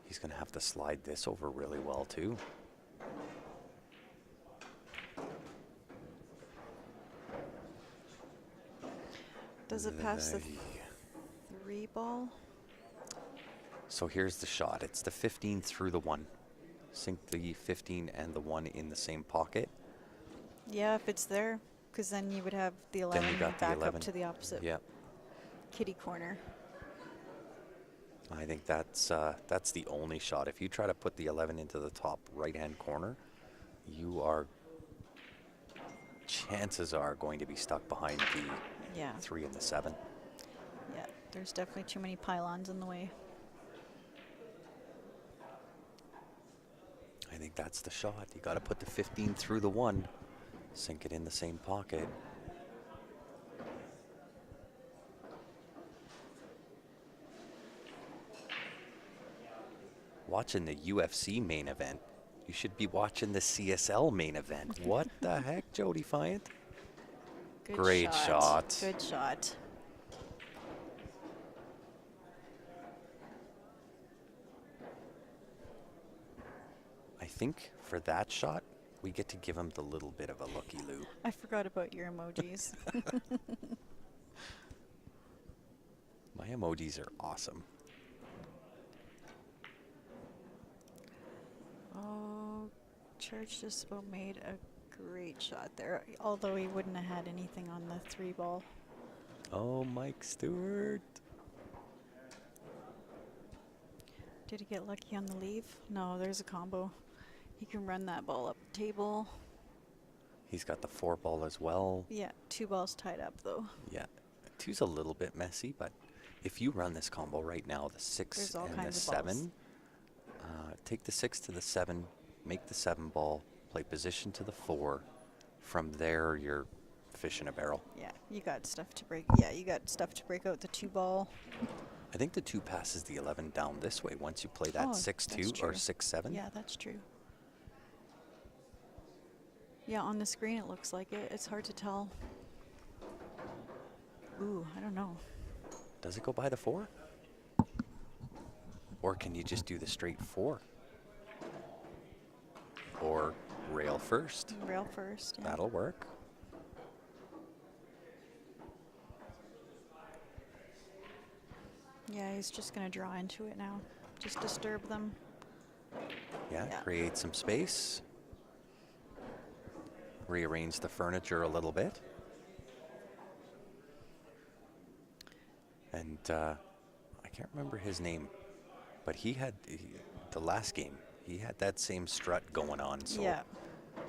He's going to have to slide this over really well, too. Does it pass the 3 ball? So here's the shot. It's the 15 through the 1. Sink the 15 and the 1 in the same pocket. Yeah, if it's there, because then you would have the Then 11 you got the back 11. up to the opposite Yep. kitty corner. I think that's the only shot. If you try to put the 11 into the top right-hand corner, you are, chances are, going to be stuck behind the Yeah. 3 and the 7. Yeah, there's definitely too many pylons in the way. I think that's the shot. You got to put the 15 through the 1, sink it in the same pocket. Watching the UFC main event. You should be watching the CSL main event. What the heck, Joe Defiant? Good Great shot. Good shot. I think for that shot, We get to give him the little bit of a looky-loo. I forgot about your emojis. My emojis are awesome. Oh, Church just about made a great shot there, although he wouldn't have had anything on the 3 ball. Oh, Mike Stewart. Did he get lucky on the leave? No, there's a combo. He can run that ball up the table. He's got the 4 ball as well. Yeah, 2 balls tied up though. Yeah, 2's a little bit messy, but if you run this combo right now, the 6 There's all and the kinds of balls. 7, take the 6 to the 7, make the 7 ball, play position to the 4. From there, you're fish in a barrel. Yeah, you got stuff to break. Yeah, you got stuff to break out the 2 ball. I think the 2 passes the 11 down this way once you play that Oh, 6-2 that's or true. 6-7. Yeah, that's true. Yeah, on the screen it looks like it. It's hard to tell. Ooh, I don't know. Does it go by the 4? Or can you just do the straight 4? Or rail first? Rail first. Yeah. That'll work. Yeah, he's just going to draw into it now. Just disturb them. Yeah, Yeah. create some space. Rearrange the furniture a little bit. And I can't remember his name, but the last game, he had that same strut going on. So Yeah.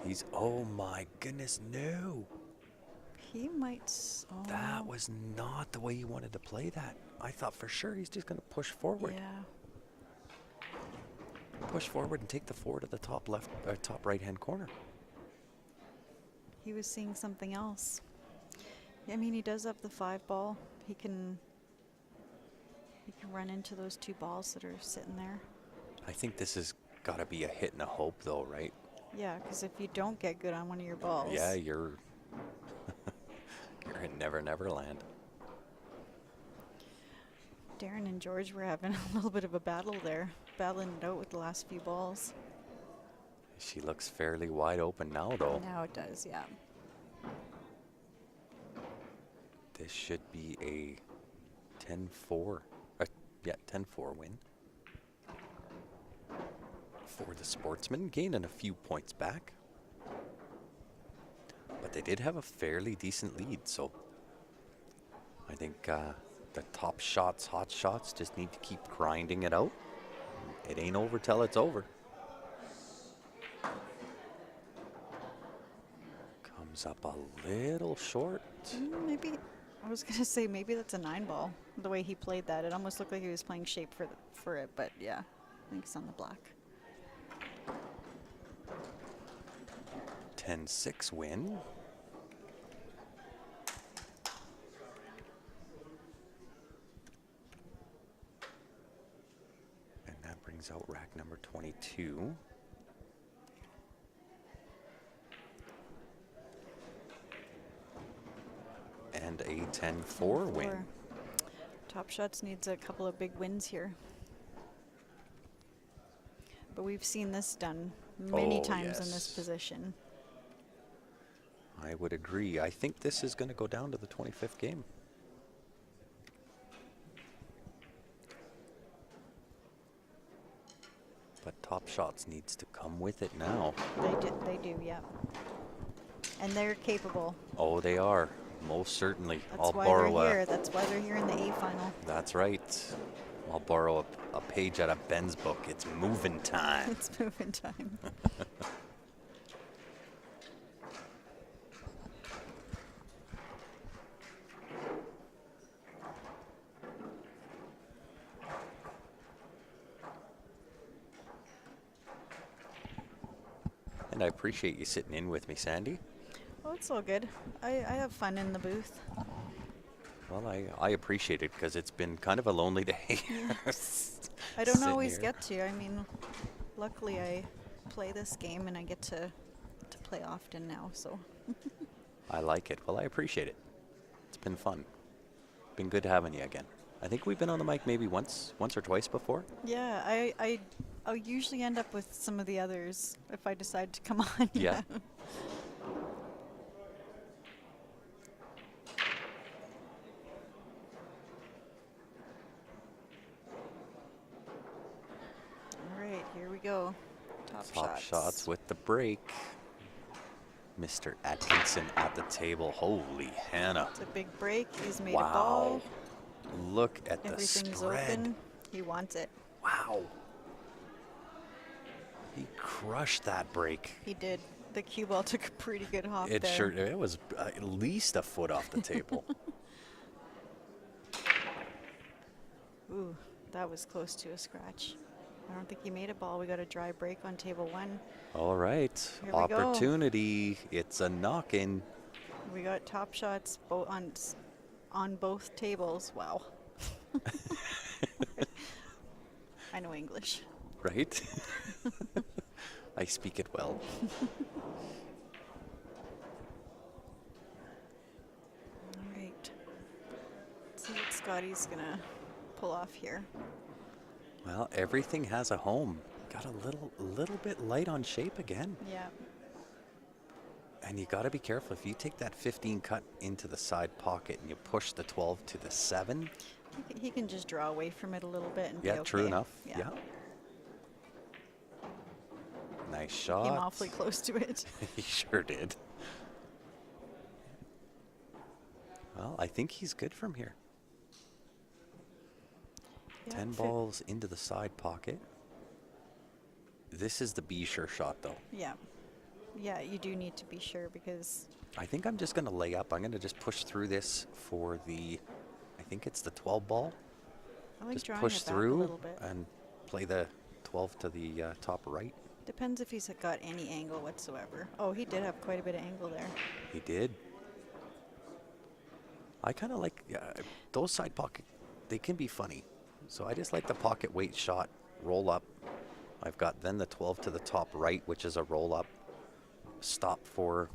he's, oh my goodness, no. He might. Oh. That was not the way you wanted to play that. I thought for sure he's just going to push forward. Yeah. Push forward and take the 4 to the top left, top right-hand corner. He was seeing something else. I mean, he does have the 5 ball. He can run into those 2 balls that are sitting there. I think this has got to be a hit and a hope, though, right? Yeah, because if you don't get good on one of your balls. Yeah, you're you're in Never Never Land. Darren and George were having a little bit of a battle there, battling it out with the last few balls. She looks fairly wide open now, though. Now it does, yeah. This should be a 10-4. Yeah, 10-4 win. For the Sportsmen, gaining a few points back. But they did have a fairly decent lead, so I think the top shots, hot shots, just need to keep grinding it out. It ain't over till it's over. Comes up a little short. Maybe, I was going to say maybe that's a 9 ball. The way he played that, it almost looked like he was playing shape for it, but yeah, I think it's on the black. 10-6 win. And that brings out rack number 22. And a 10-4 win. Top Shots needs a couple of big wins here. But we've seen this done many Oh, times in this yes. position. I would agree. I think this is going to go down to the 25th game. But Top Shots needs to come with it now. They do, yeah. And they're capable. Oh, they are. Most certainly. That's I'll why borrow they're a. here. That's why they're here in the A final. That's right. I'll borrow a page out of Ben's book. It's moving time. It's moving time. And I appreciate you sitting in with me, Sandy. Oh, it's all good. I have fun in the booth. Well, I appreciate it because it's been kind of a lonely day. I don't Sitting always here. get to. I mean, luckily I play this game and I get to play often now, so. I like it. Well, I appreciate it. It's been fun. Been good having you again. I think we've been on the mic maybe once or twice before. Yeah, I'll usually end up with some of the others if I decide to come on. Yeah. All right, here we go. Top shots with the break. Mr. Atkinson at the table. Holy Hannah. It's a big break. He's made a ball. Look at the Everything's spread. open. He wants it. Wow. He crushed that break. He did. The cue ball took a pretty good hop It there. sure, it was at least a foot off the table. Ooh, that was close to a scratch. I don't think he made a ball. We got a dry break on table 1. All right. Here we go. Opportunity. It's a knock-in. We got top shots on both tables. Wow. I know English. Right? I speak it well. All right. Let's see what Scotty's going to pull off here. Well, everything has a home. Got a little bit light on shape again. Yeah. And you got to be careful. If you take that 15 cut into the side pocket and you push the 12 to the 7. He can just draw away from it a little bit and be Yeah, okay. true enough. Yeah. Nice shot. Came awfully close to it. He sure did. Well, I think he's good from here. Yeah, 10 balls into the side pocket. This is the be sure shot, though. Yeah. Yeah, you do need to be sure because I think I'm just going to lay up. I'm going to just push through this for the, I think it's the 12 ball. I like Just drawing push it back a through little bit. and play the 12 to the top right. Depends if he's got any angle whatsoever. Oh, he did have quite a bit of angle there. He did. I kind of like those side pocket. They can be funny. So I just like the pocket weight shot, roll up. I've got then the 12 to the top right, which is a roll up. Stop for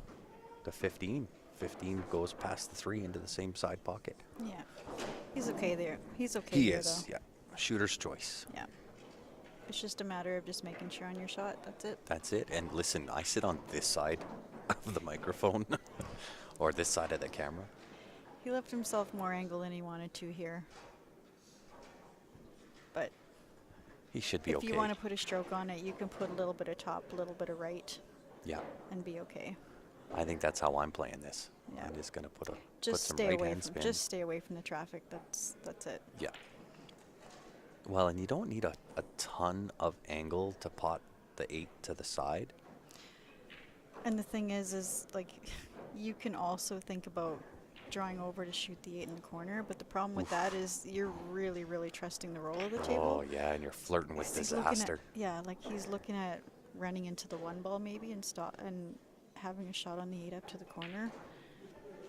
the 15. 15 goes past the 3 into the same side pocket. Yeah. He's okay there. He's okay He there, is, though. yeah. Shooter's choice. Yeah. It's just a matter of just making sure on your shot. That's it. That's it. And listen, I sit on this side of the microphone or this side of the camera. He left himself more angle than he wanted to here. But He should be if okay. you want to put a stroke on it, you can put a little bit of top, a little bit of right, Yeah. and be okay. I think that's how I'm playing this. Yeah. I'm just going to put Just some stay right away hand from spin. just stay away from the traffic. That's it. Yeah. Well, and you don't need a ton of angle to pot the 8 to the side. And the thing is like you can also think about drawing over to shoot the 8 in the corner, but the problem with that is you're really, really trusting the roll of the table. Oh, yeah, and you're flirting with He's looking at- disaster. yeah, like he's looking at running into the 1 ball maybe and having a shot on the 8 up to the corner.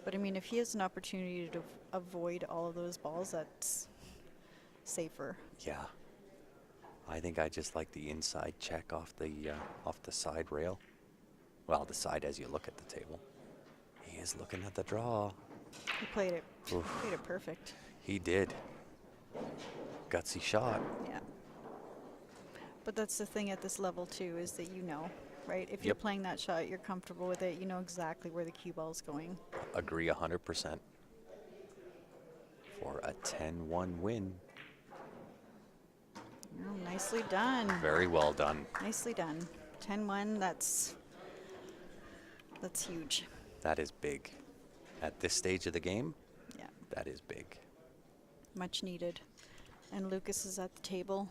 But I mean, if he has an opportunity to avoid all of those balls, that's safer. Yeah. I think I just like the inside check off the side rail. Well, the side as you look at the table. He is looking at the draw. He played it. Oof. Played it perfect. He did. Gutsy shot. Yeah. But that's the thing at this level too, is that right? If you're Yep. playing that shot, you're comfortable with it. You know exactly where the cue ball's going. Agree 100%. For a 10-1 win. Oh, nicely done. Very well done. Nicely done. 10-1, that's huge. That is big. At this stage of the game, Yeah, that is big. much needed. And Lucas is at the table.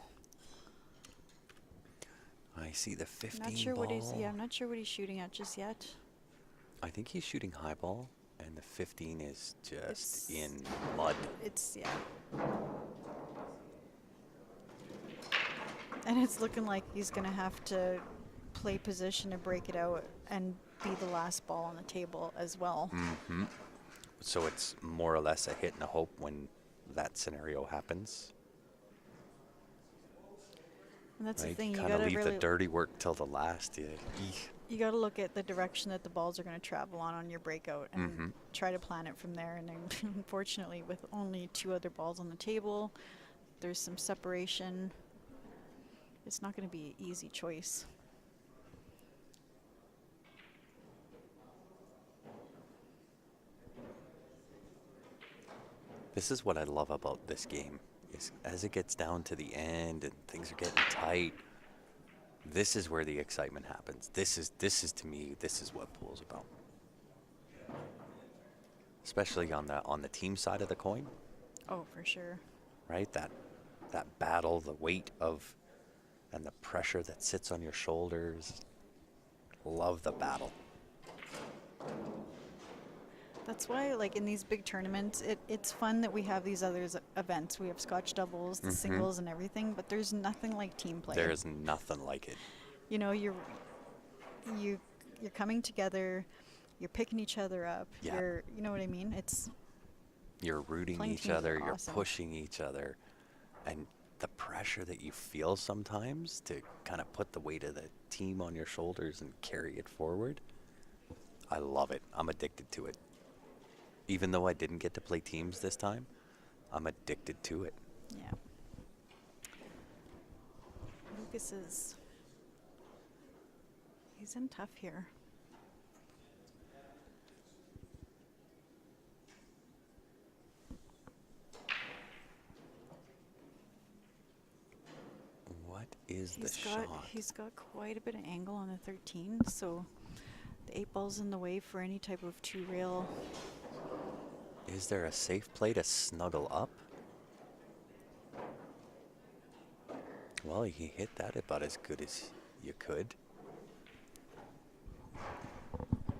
I see the 15 Not sure ball. I'm not sure what he's shooting at just yet. I think he's shooting high ball, and the 15 is just It's- in mud. Yeah. And it's looking like he's going to have to play position to break it out and be the last ball on the table as well. Mm-hmm. So it's more or less a hit and a hope when that scenario happens. And that's Right? the thing. You Kind got of to leave really the dirty work till the last. Yeah. Eek. you got to look at the direction that the balls are going to travel on your breakout and Mhm. try to plan it from there. And then unfortunately, with only 2 other balls on the table, there's some separation. it's not going to be an easy choice. This is what I love about this game, is as it gets down to the end and things are getting tight, this is where the excitement happens. This is to me, this is what pool's about. Especially on the team side of the coin, Oh, for sure. right? That battle, the weight of and the pressure that sits on your shoulders. Love the battle. That's why, like, in these big tournaments, it's fun that we have these other events. We have Scotch doubles, the singles, and everything, but there's nothing like team play. There is nothing like it. You know, you're coming together, you're picking each other up. Yeah. You know what I mean? You're rooting Playing each teams other, are you're awesome. pushing each other, and the pressure that you feel sometimes to kind of put the weight of the team on your shoulders and carry it forward. I love it. I'm addicted to it. Even though I didn't get to play teams this time, I'm addicted to it. Yeah. Lucas he's in tough here. What is the shot? He's got quite a bit of angle on the 13, so the 8-ball's in the way for any type of 2-rail. Is there a safe play to snuggle up? Well, he hit that about as good as you could.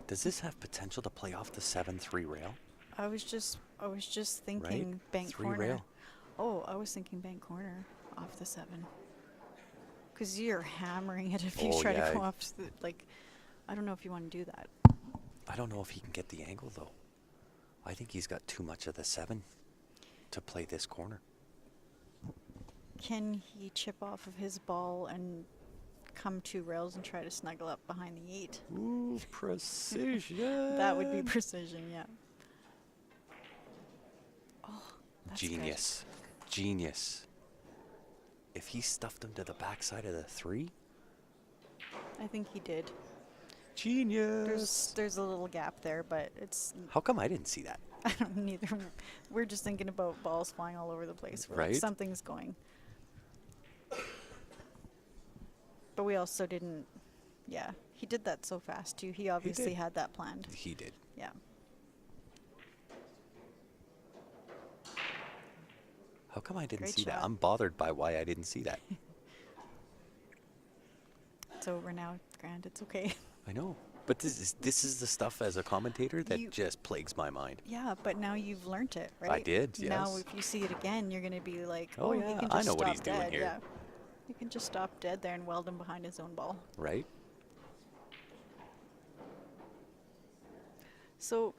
Does this have potential to play off the 7-3 rail? I was just thinking Right? bank 3 corner. rail. Oh, I was thinking bank corner off the 7. Because you're hammering it if you Oh, try yeah. to go off. I don't know if you want to do that. I don't know if he can get the angle, though. I think he's got too much of the 7 to play this corner. Can he chip off of his ball and come 2 rails and try to snuggle up behind the 8? Ooh, precision. That would be precision, yeah. Oh, that's good. Genius. Genius. If he stuffed him to the backside of the 3, I think he did. genius. There's a little gap there, but it's How come I didn't see that? I don't neither. We're just thinking about balls flying all over the place. We're like, Right? something's going. But we also didn't. Yeah, he did that so fast too. He obviously did. had that planned. He did. Yeah. How come I didn't Great see that? shot. I'm bothered by why I didn't see that. It's over now, Grant. It's okay. I know. But this is the stuff as a commentator that just plagues my mind. Yeah, but now you've learnt it, right? I did, Now yes. if you see it again, you're going to be like, Oh, he yeah, can just I know what stop he's doing dead. here. Yeah. You can just stop dead there and weld him behind his own ball. Right? So,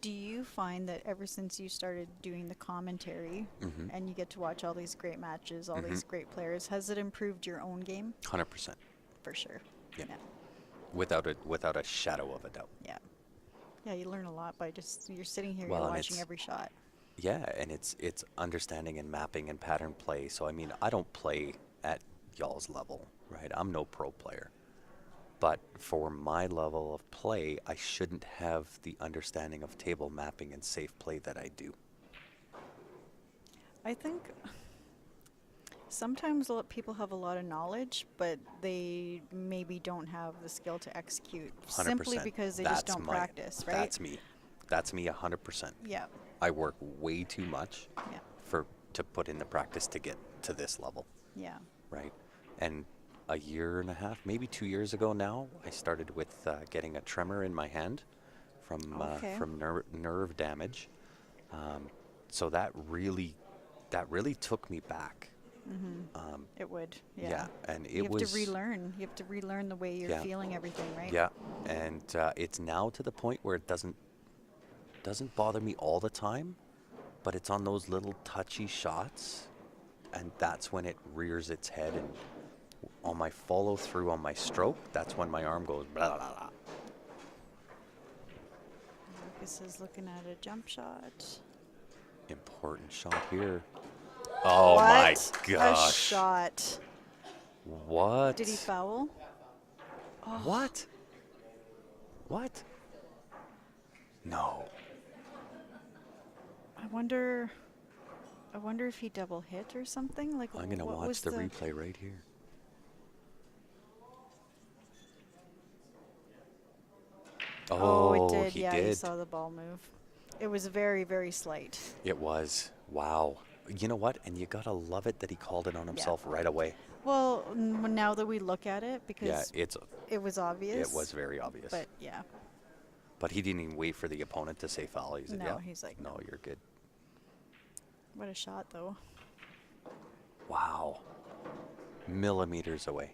do you find that ever since you started doing the commentary Mhm. and you get to watch all these great matches, all these great players, has it improved your own game? 100%. For sure. Yeah. Yeah. Without a shadow of a doubt. Yeah. Yeah, you learn a lot by you're sitting here, Well, you're and watching it's- every shot. Yeah, and it's understanding and mapping and pattern play. So I mean, I don't play at y'all's level, right? I'm no pro player. But for my level of play, I shouldn't have the understanding of table mapping and safe play that I do. I think sometimes people have a lot of knowledge, but they maybe don't have the skill to execute 100%. simply because they just don't practice, right? That's me. That's me 100%. Yeah. I work way too much Yeah. to put in the practice to get to this level, Yeah. right? And a year and a half, maybe 2 years ago now, I started with getting a tremor in my hand Okay. from nerve damage. So that really took me back. It would. Yeah. Yeah, and You it have was to relearn. You have to relearn the way you're Yeah. feeling everything, right? Yeah, and it's now to the point where it doesn't bother me all the time, but it's on those little touchy shots, and that's when it rears its head. And on my follow through on my stroke, that's when my arm goes blah blah blah. Lucas is looking at a jump shot. Important shot here. Oh my What? A gosh! shot. What? Did he foul? What? What? No. I wonder. I wonder if he double hit or something. Like, I'm gonna what watch was the replay right here. Oh, it Oh, did. he Yeah, you did. saw the ball move. It was very, very slight. It was. Wow. You know what? And you gotta love it that he called it on himself right away. Well, now that we look at it, Yeah, because it was obvious. it was very obvious. But yeah, But he didn't even wait for the opponent to say foul. He said, No, "Yeah, he's like, no, no." you're good." what a shot though. Wow. Millimeters away.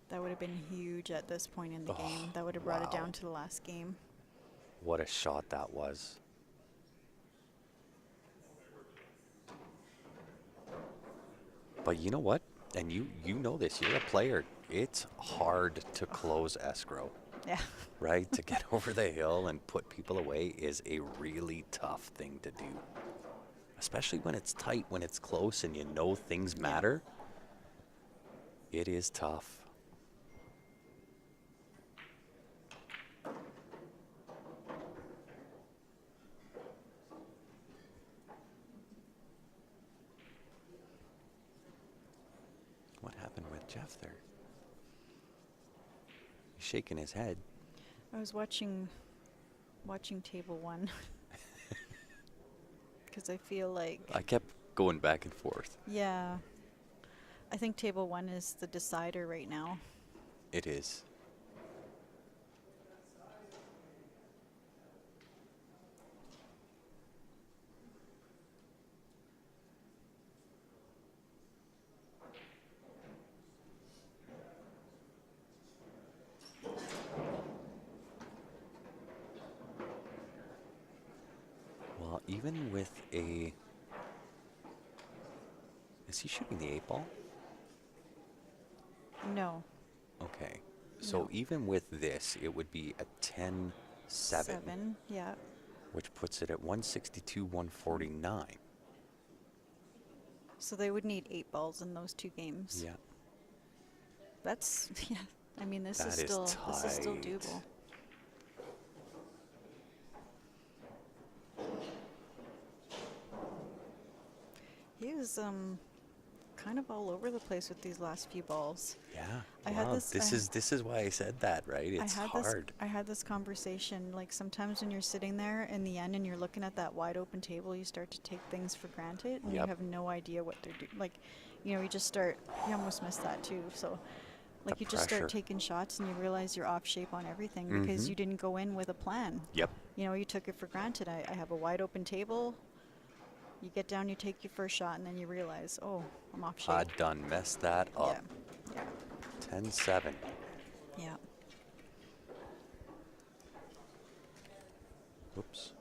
That would have been huge at this point in the game. That would have brought it wow. down to the last game. What a shot that was. But you know what? And you know this. You're a player. It's hard to close escrow, Yeah. right? To get over the hill and put people away is a really tough thing to do. Especially when it's tight, when it's close and you know things matter. It is tough. What happened with Jeff there? He's shaking his head. I was watching table 1 because I feel like I kept going back and forth. yeah, I think table 1 is the decider right now. It is. Well, even with a... Is he shooting the 8 ball? No. Okay. So No. even with this, it would be a 10-7, 7. Yeah. which puts it at 162, 149. So they would need 8 balls in those 2 games. Yeah. That's yeah. I mean, this That is is still tight. doable. He was kind of all over the place with these last few balls. Yeah. I had wow. this- This is why I said that, right? It's hard. I had this conversation. Like sometimes when you're sitting there in the end and you're looking at that wide open table, you start to take things for granted and Yep. you have no idea what they're doing. Like, you just start. You almost missed that too. So, like, The you just start pressure. taking shots and you realize you're off shape on everything because Mhm. you didn't go in with a plan. Yep. You took it for granted. I have a wide open table. You get down, you take your first shot, and then you realize, oh, I'm off shape. I done messed that up. Yeah. 10-7. Yeah. Whoops.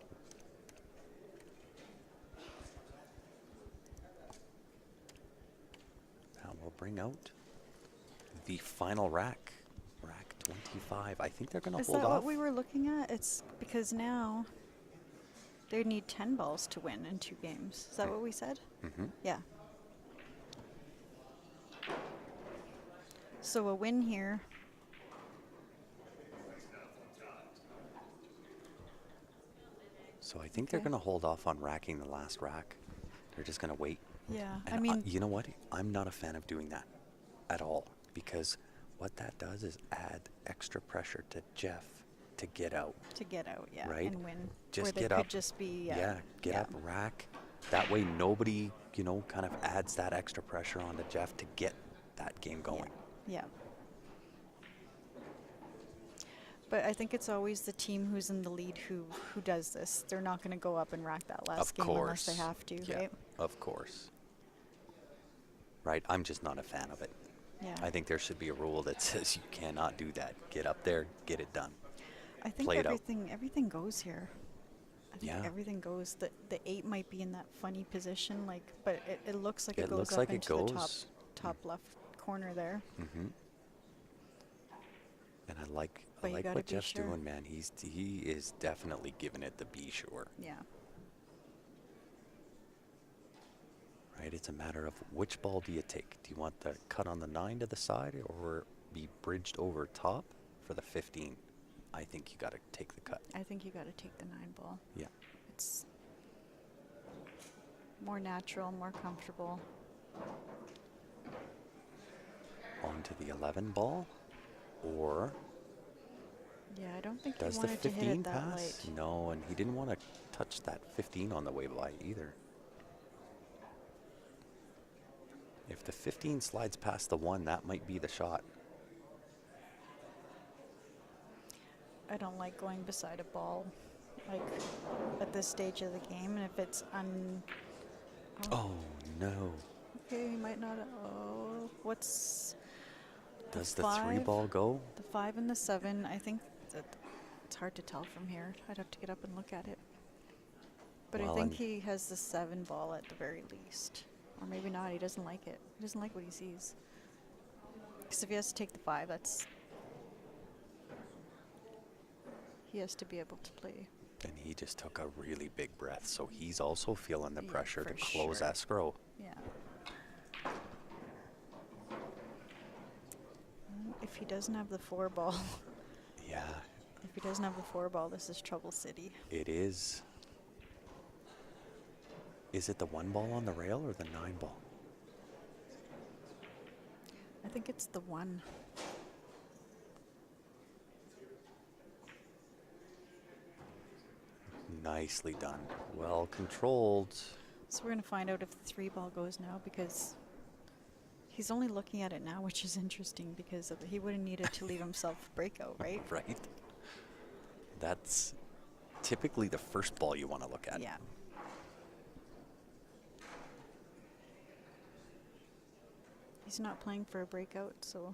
Now we'll bring out the final rack. Rack 25. I think they're going to Is hold that off. what we were looking at? It's because now they need 10 balls to win in 2 games. Is that what we said? Mm-hmm. Yeah. So a win here. So I think they're Okay. going to hold off on racking the last rack. They're just going to wait. Yeah. And I mean, you know what? I'm not a fan of doing that at all, because what that does is add extra pressure to Jeff to get out. to get out, yeah, Right. and win. Just where they get could up. just be, Get yeah. up, rack. That way nobody, kind of adds that extra pressure onto Jeff to get that game going. Yeah. But I think it's always the team who's in the lead who does this. They're not going to go up and rack that last Of game unless course. they have to, Yeah, right? of course. Right, I'm just not a fan of it. Yeah. I think there should be a rule that says you cannot do that. Get up there, get it done. I think play it out. everything goes here. I think Yeah. everything goes. The 8 might be in that funny position, but it looks like It it goes looks up like it into the goes. top left corner there. Mm-hmm. And I like But you gotta what be Jeff's sure. doing, man. He is definitely giving it the be sure. Yeah. right, it's a matter of which ball do you take? Do you want the cut on the 9 to the side or be bridged over top for the 15? I think you got to take the cut. I think you got to take the 9 ball. Yeah. It's more natural, more comfortable. On to the 11 ball, or Yeah, I don't think does he the wanted to hit 15 it that pass? light. No, and he didn't want to touch that 15 on the way by either. If the 15 slides past the 1, that might be the shot. I don't like going beside a ball, like at this stage of the game, and if it's Oh, no. okay, he might not. Oh, what's Does the 3 5? ball go? The 5 and the 7. I think that it's hard to tell from here. I'd have to get up and look at it. But Well, I think and- he has the 7 ball at the very least, or maybe not. He doesn't like it. He doesn't like what he sees. Because if he has to take the 5, that's he has to be able to play. And he just took a really big breath, so he's also feeling the Yeah, pressure to for close sure. escrow. Yeah. If he doesn't have the 4 ball, Yeah, if he doesn't have the 4 ball, this is trouble city. it is. Is it the 1 ball on the rail or the 9 ball? I think it's the 1. Nicely done. Well controlled. So we're going to find out if the 3 ball goes now, because he's only looking at it now, which is interesting because he would have needed to leave himself breakout, right? Right? That's typically the first ball you want to look at. Yeah. He's not playing for a breakout, so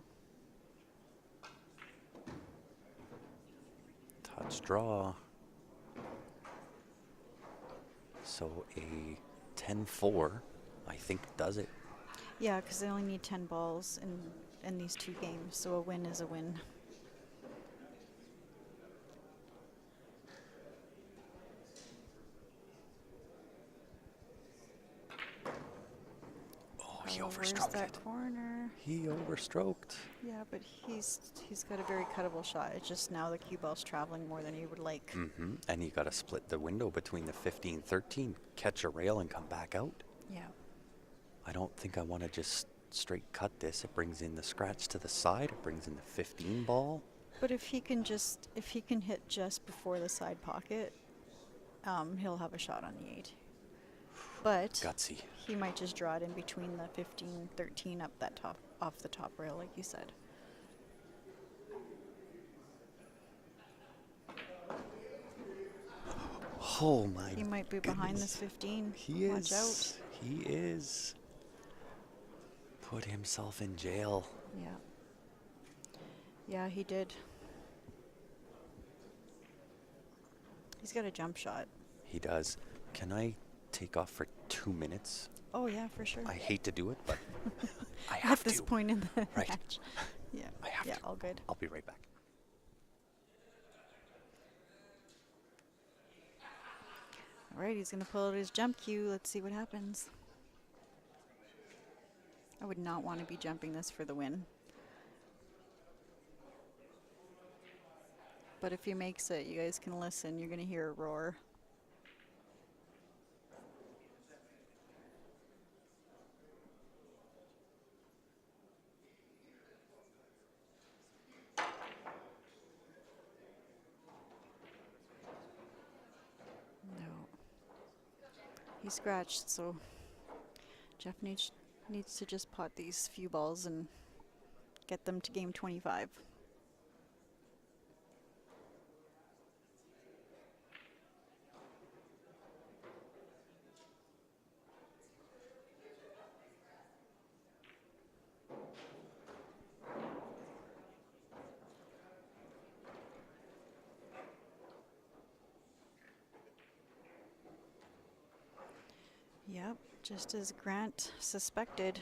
Touch draw. So a 10-4, I think, does it. yeah, because they only need 10 balls in these 2 games, so a win is a win. Oh, he Where's overstroked that it. corner? He overstroked. Yeah, but he's got a very cuttable shot. It's just now the cue ball's traveling more than he would like. Mm-hmm. And you got to split the window between the 15-13, catch a rail and come back out. Yeah. I don't think I want to just straight cut this. It brings in the scratch to the side. It brings in the 15 ball. But if he can hit just before the side pocket, he'll have a shot on the 8. But Gutsy. he might just draw it in between the 15-13 up that top, off the top rail, like you said. Oh my He might be behind this goodness. 15. He Watch out. is. He is. Put himself in jail. Yeah. Yeah, he did. He's got a jump shot. He does. Can I take off for 2 minutes? Oh yeah, for sure. I hate to do it, but I have At this to. point in the Right. match. Yeah. I have yeah, to. all good. I'll be right back. All right, he's going to pull out his jump cue. Let's see what happens. I would not want to be jumping this for the win. But if he makes it, you guys can listen. You're going to hear a roar. No. He scratched, so Jeff needs to just pot these few balls and get them to game 25. Yep, just as Grant suspected.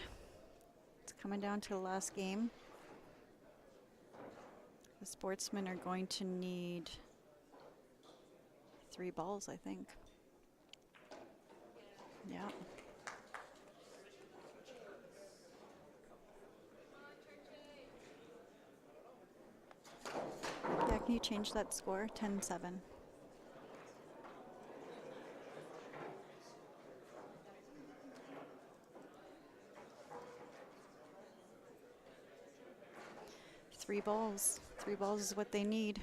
It's coming down to the last game. The Sportsmen are going to need 3 balls, I think. Yeah. Can you change that score? 10-7. Three balls. 3 balls is what they need.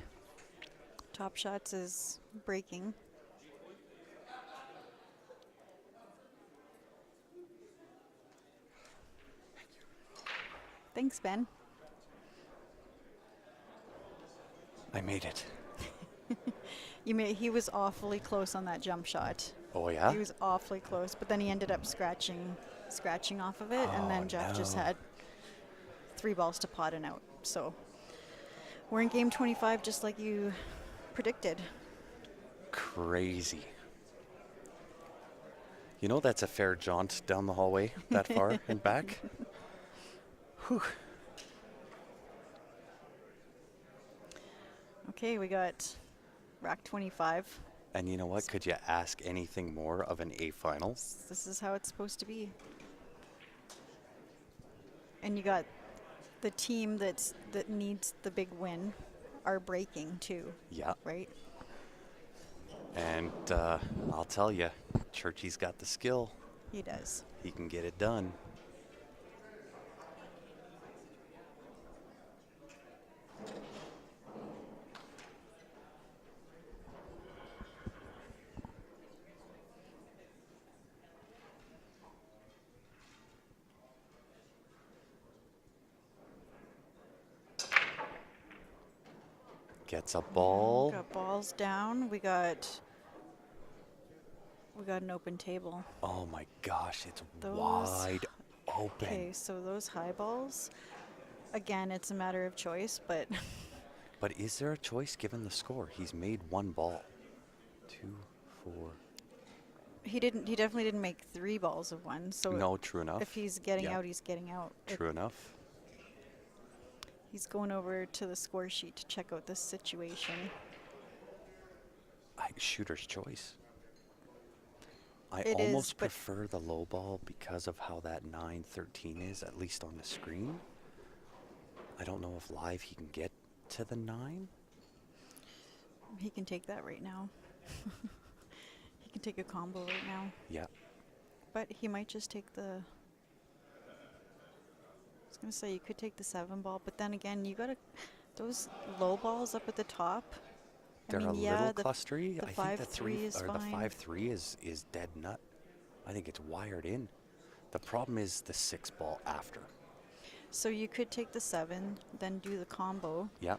Top Shots is breaking. Thanks, Ben. I made it. He was awfully close on that jump shot. Oh, yeah? He was awfully close, but then he ended up scratching off of it, and Oh, then Jeff just no. had 3 balls to pot and out. So we're in game 25, just like you predicted. Crazy. You know that's a fair jaunt down the hallway that far and back? Whew. Okay, we got rack 25. And you know what? Could you ask anything more of an A final? This is how it's supposed to be. And you got the team that needs the big win are breaking too, Yeah. right? And I'll tell you, Churchy's got the skill. He does. He can get it done. Gets a ball. Got balls down. We got an open table. Oh my gosh, it's Those- wide open. Okay, so those high balls, again, it's a matter of choice, but But is there a choice given the score? He's made 1 ball. 2, 4. he definitely didn't make 3 balls of 1. So No, true enough. if he's getting Yeah. out, he's getting out. True enough. He's going over to the score sheet to check out this situation. Shooter's choice. I It is, almost but- prefer the low ball because of how that 9-13 is, at least on the screen. I don't know if live he can get to the 9. He can take that right now. He can take a combo right now. Yeah. But he might just take the... I was going to say you could take the 7 ball, but then again, you got to... Those low balls up at the top... They're a little clustery. the I think the 5-3 3 is or the fine. 5-3 is dead nut. I think it's wired in. The problem is the 6 ball after. So you could take the 7, then do the combo. Yeah.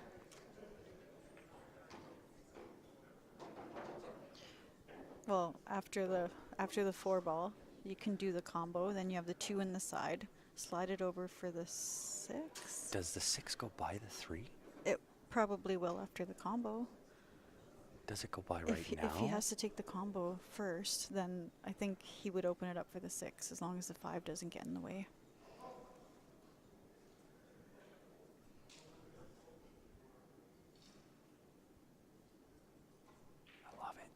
Well, after the 4 ball, you can do the combo. Then you have the 2 in the side. Slide it over for the 6. Does the 6 go by the 3? It probably will after the combo. Does it go by right now? If he has to take the combo first, then I think he would open it up for the 6, as long as the 5 doesn't get in the way. I love it.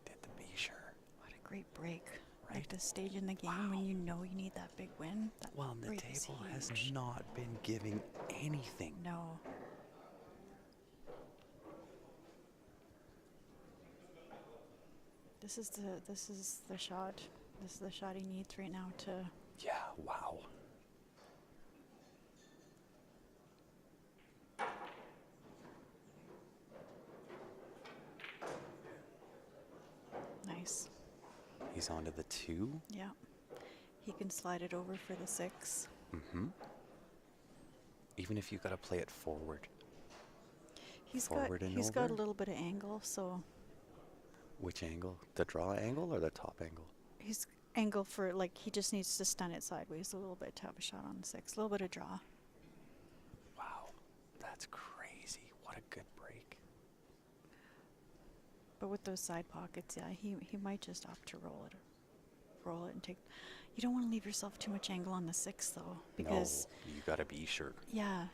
Did the be sure. What a great break. Right? At this stage in the game when you know you need that big win. That Well, and the break is table has huge. not been giving anything. No. This is the shot. This is the shot he needs right now to... Yeah, wow. Nice. He's on to the 2. Yeah. He can slide it over for the 6. Mm-hmm. Even if you got to play it forward. He's Forward got and he's got a over? little bit of angle, so Which angle? The draw angle or the top angle? he's angle for, like, he just needs to stun it sideways a little bit to have a shot on the 6. A little bit of draw. Wow. That's crazy. What a good break. But with those side pockets, yeah, he might just opt to roll it and take... You don't want to leave yourself too much angle on the 6, though, because... No, you got to be sure. Yeah,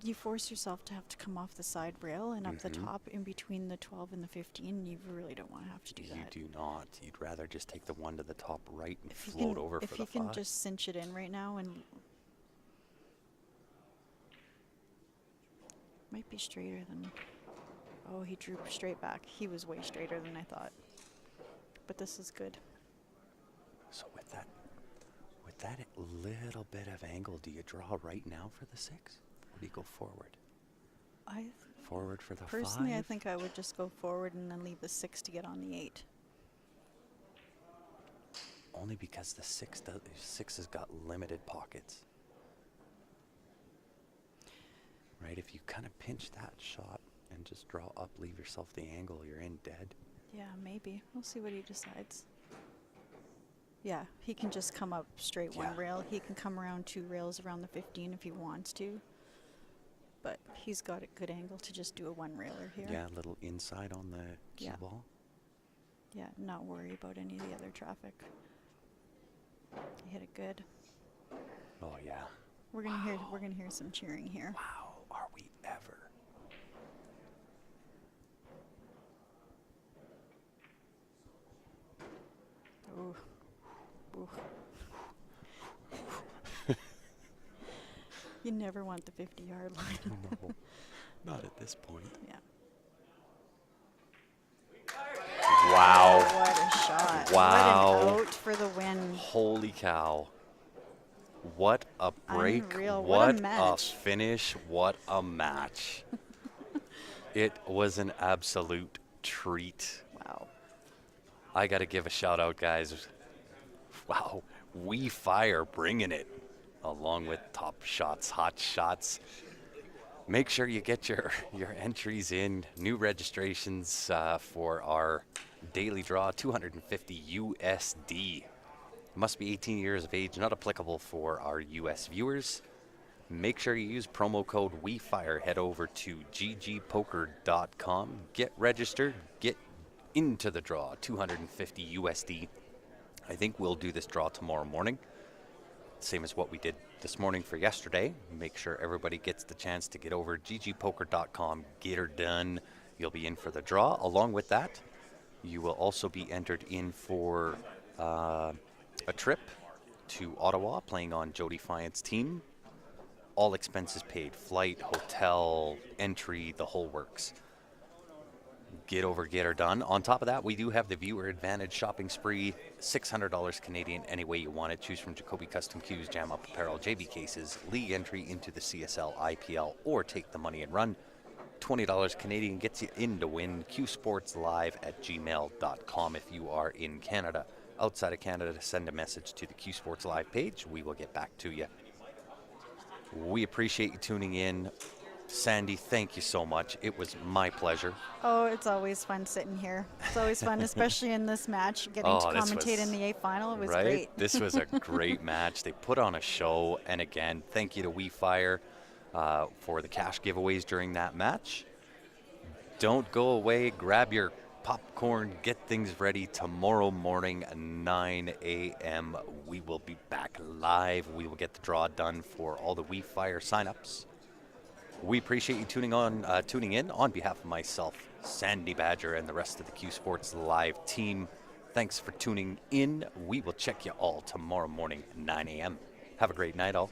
you force yourself to have to come off the side rail and up the Mhm. top in between the 12 and the 15. You really don't want to have to do You that. do not. You'd rather just take the 1 to the top right and If you float can, over if for you the can 5. just cinch it in right now and Might be straighter than. Oh, he drew straight back. He was way straighter than I thought. But this is good. So with that little bit of angle, do you draw right now for the 6? Or do you go forward? Forward for the 5? Personally, I think I would just go forward and then leave the 6 to get on the 8. Only because the 6 has got limited pockets. Right, if you kind of pinch that shot and just draw up, leave yourself the angle, you're in dead. Yeah, maybe. We'll see what he decides. Yeah, he can just come up straight one rail. He can come around 2 rails around the 15 if he wants to. But he's got a good angle to just do a 1 railer here. Yeah, a little inside on the cue ball. Yeah, not worry about any of the other traffic. He hit it good. Oh yeah. We're gonna hear some cheering here. Wow, are we ever? Ooh. Ooh. You never want the 50-yard line. No, not at this point. Yeah. Wow. What a shot. Wow. What an out for the win. Holy cow. What a break. Unreal. What a match. finish. What a match. It was an absolute treat. Wow. I got to give a shout out, guys. Wow. We Fire bringing it along with Top Shots, Hot Shots. Make sure you get your entries in. New registrations for our daily draw, 250 USD. Must be 18 years of age, not applicable for our US viewers. Make sure you use promo code WeFire. Head over to ggpoker.com. Get registered. Get into the draw, 250 USD. I think we'll do this draw tomorrow morning. Same as what we did this morning for yesterday. Make sure everybody gets the chance to get over ggpoker.com. Get her done. You'll be in for the draw. Along with that, you will also be entered in for a trip to Ottawa, playing on Jody Fiant's team. All expenses paid. Flight, hotel, entry, the whole works. Get over, get her done. On top of that, we do have the viewer advantage shopping spree, $600 Canadian any way you want it. Choose from Jacoby Custom Cues, Jam Up Apparel, JV Cases, league entry into the CSL, IPL, or take the money and run. $20 Canadian gets you in to win. qsportslive@gmail.com if you are in Canada. Outside of Canada, send a message to the Q Sports Live page. We will get back to you. We appreciate you tuning in. Sandy, thank you so much. It was my pleasure. Oh, it's always fun sitting here. It's always fun, especially in this match, getting to commentate in the A final. It was great. This was a great match. They put on a show. And again, thank you to WeFire for the cash giveaways during that match. Don't go away. Grab your popcorn. Get things ready. Tomorrow morning, 9 a.m., we will be back live. We will get the draw done for all the WeFire signups. We appreciate you tuning in on behalf of myself, Sandy Badger, and the rest of the Q Sports Live team. Thanks for tuning in. We will check you all tomorrow morning, 9 a.m. Have a great night, all.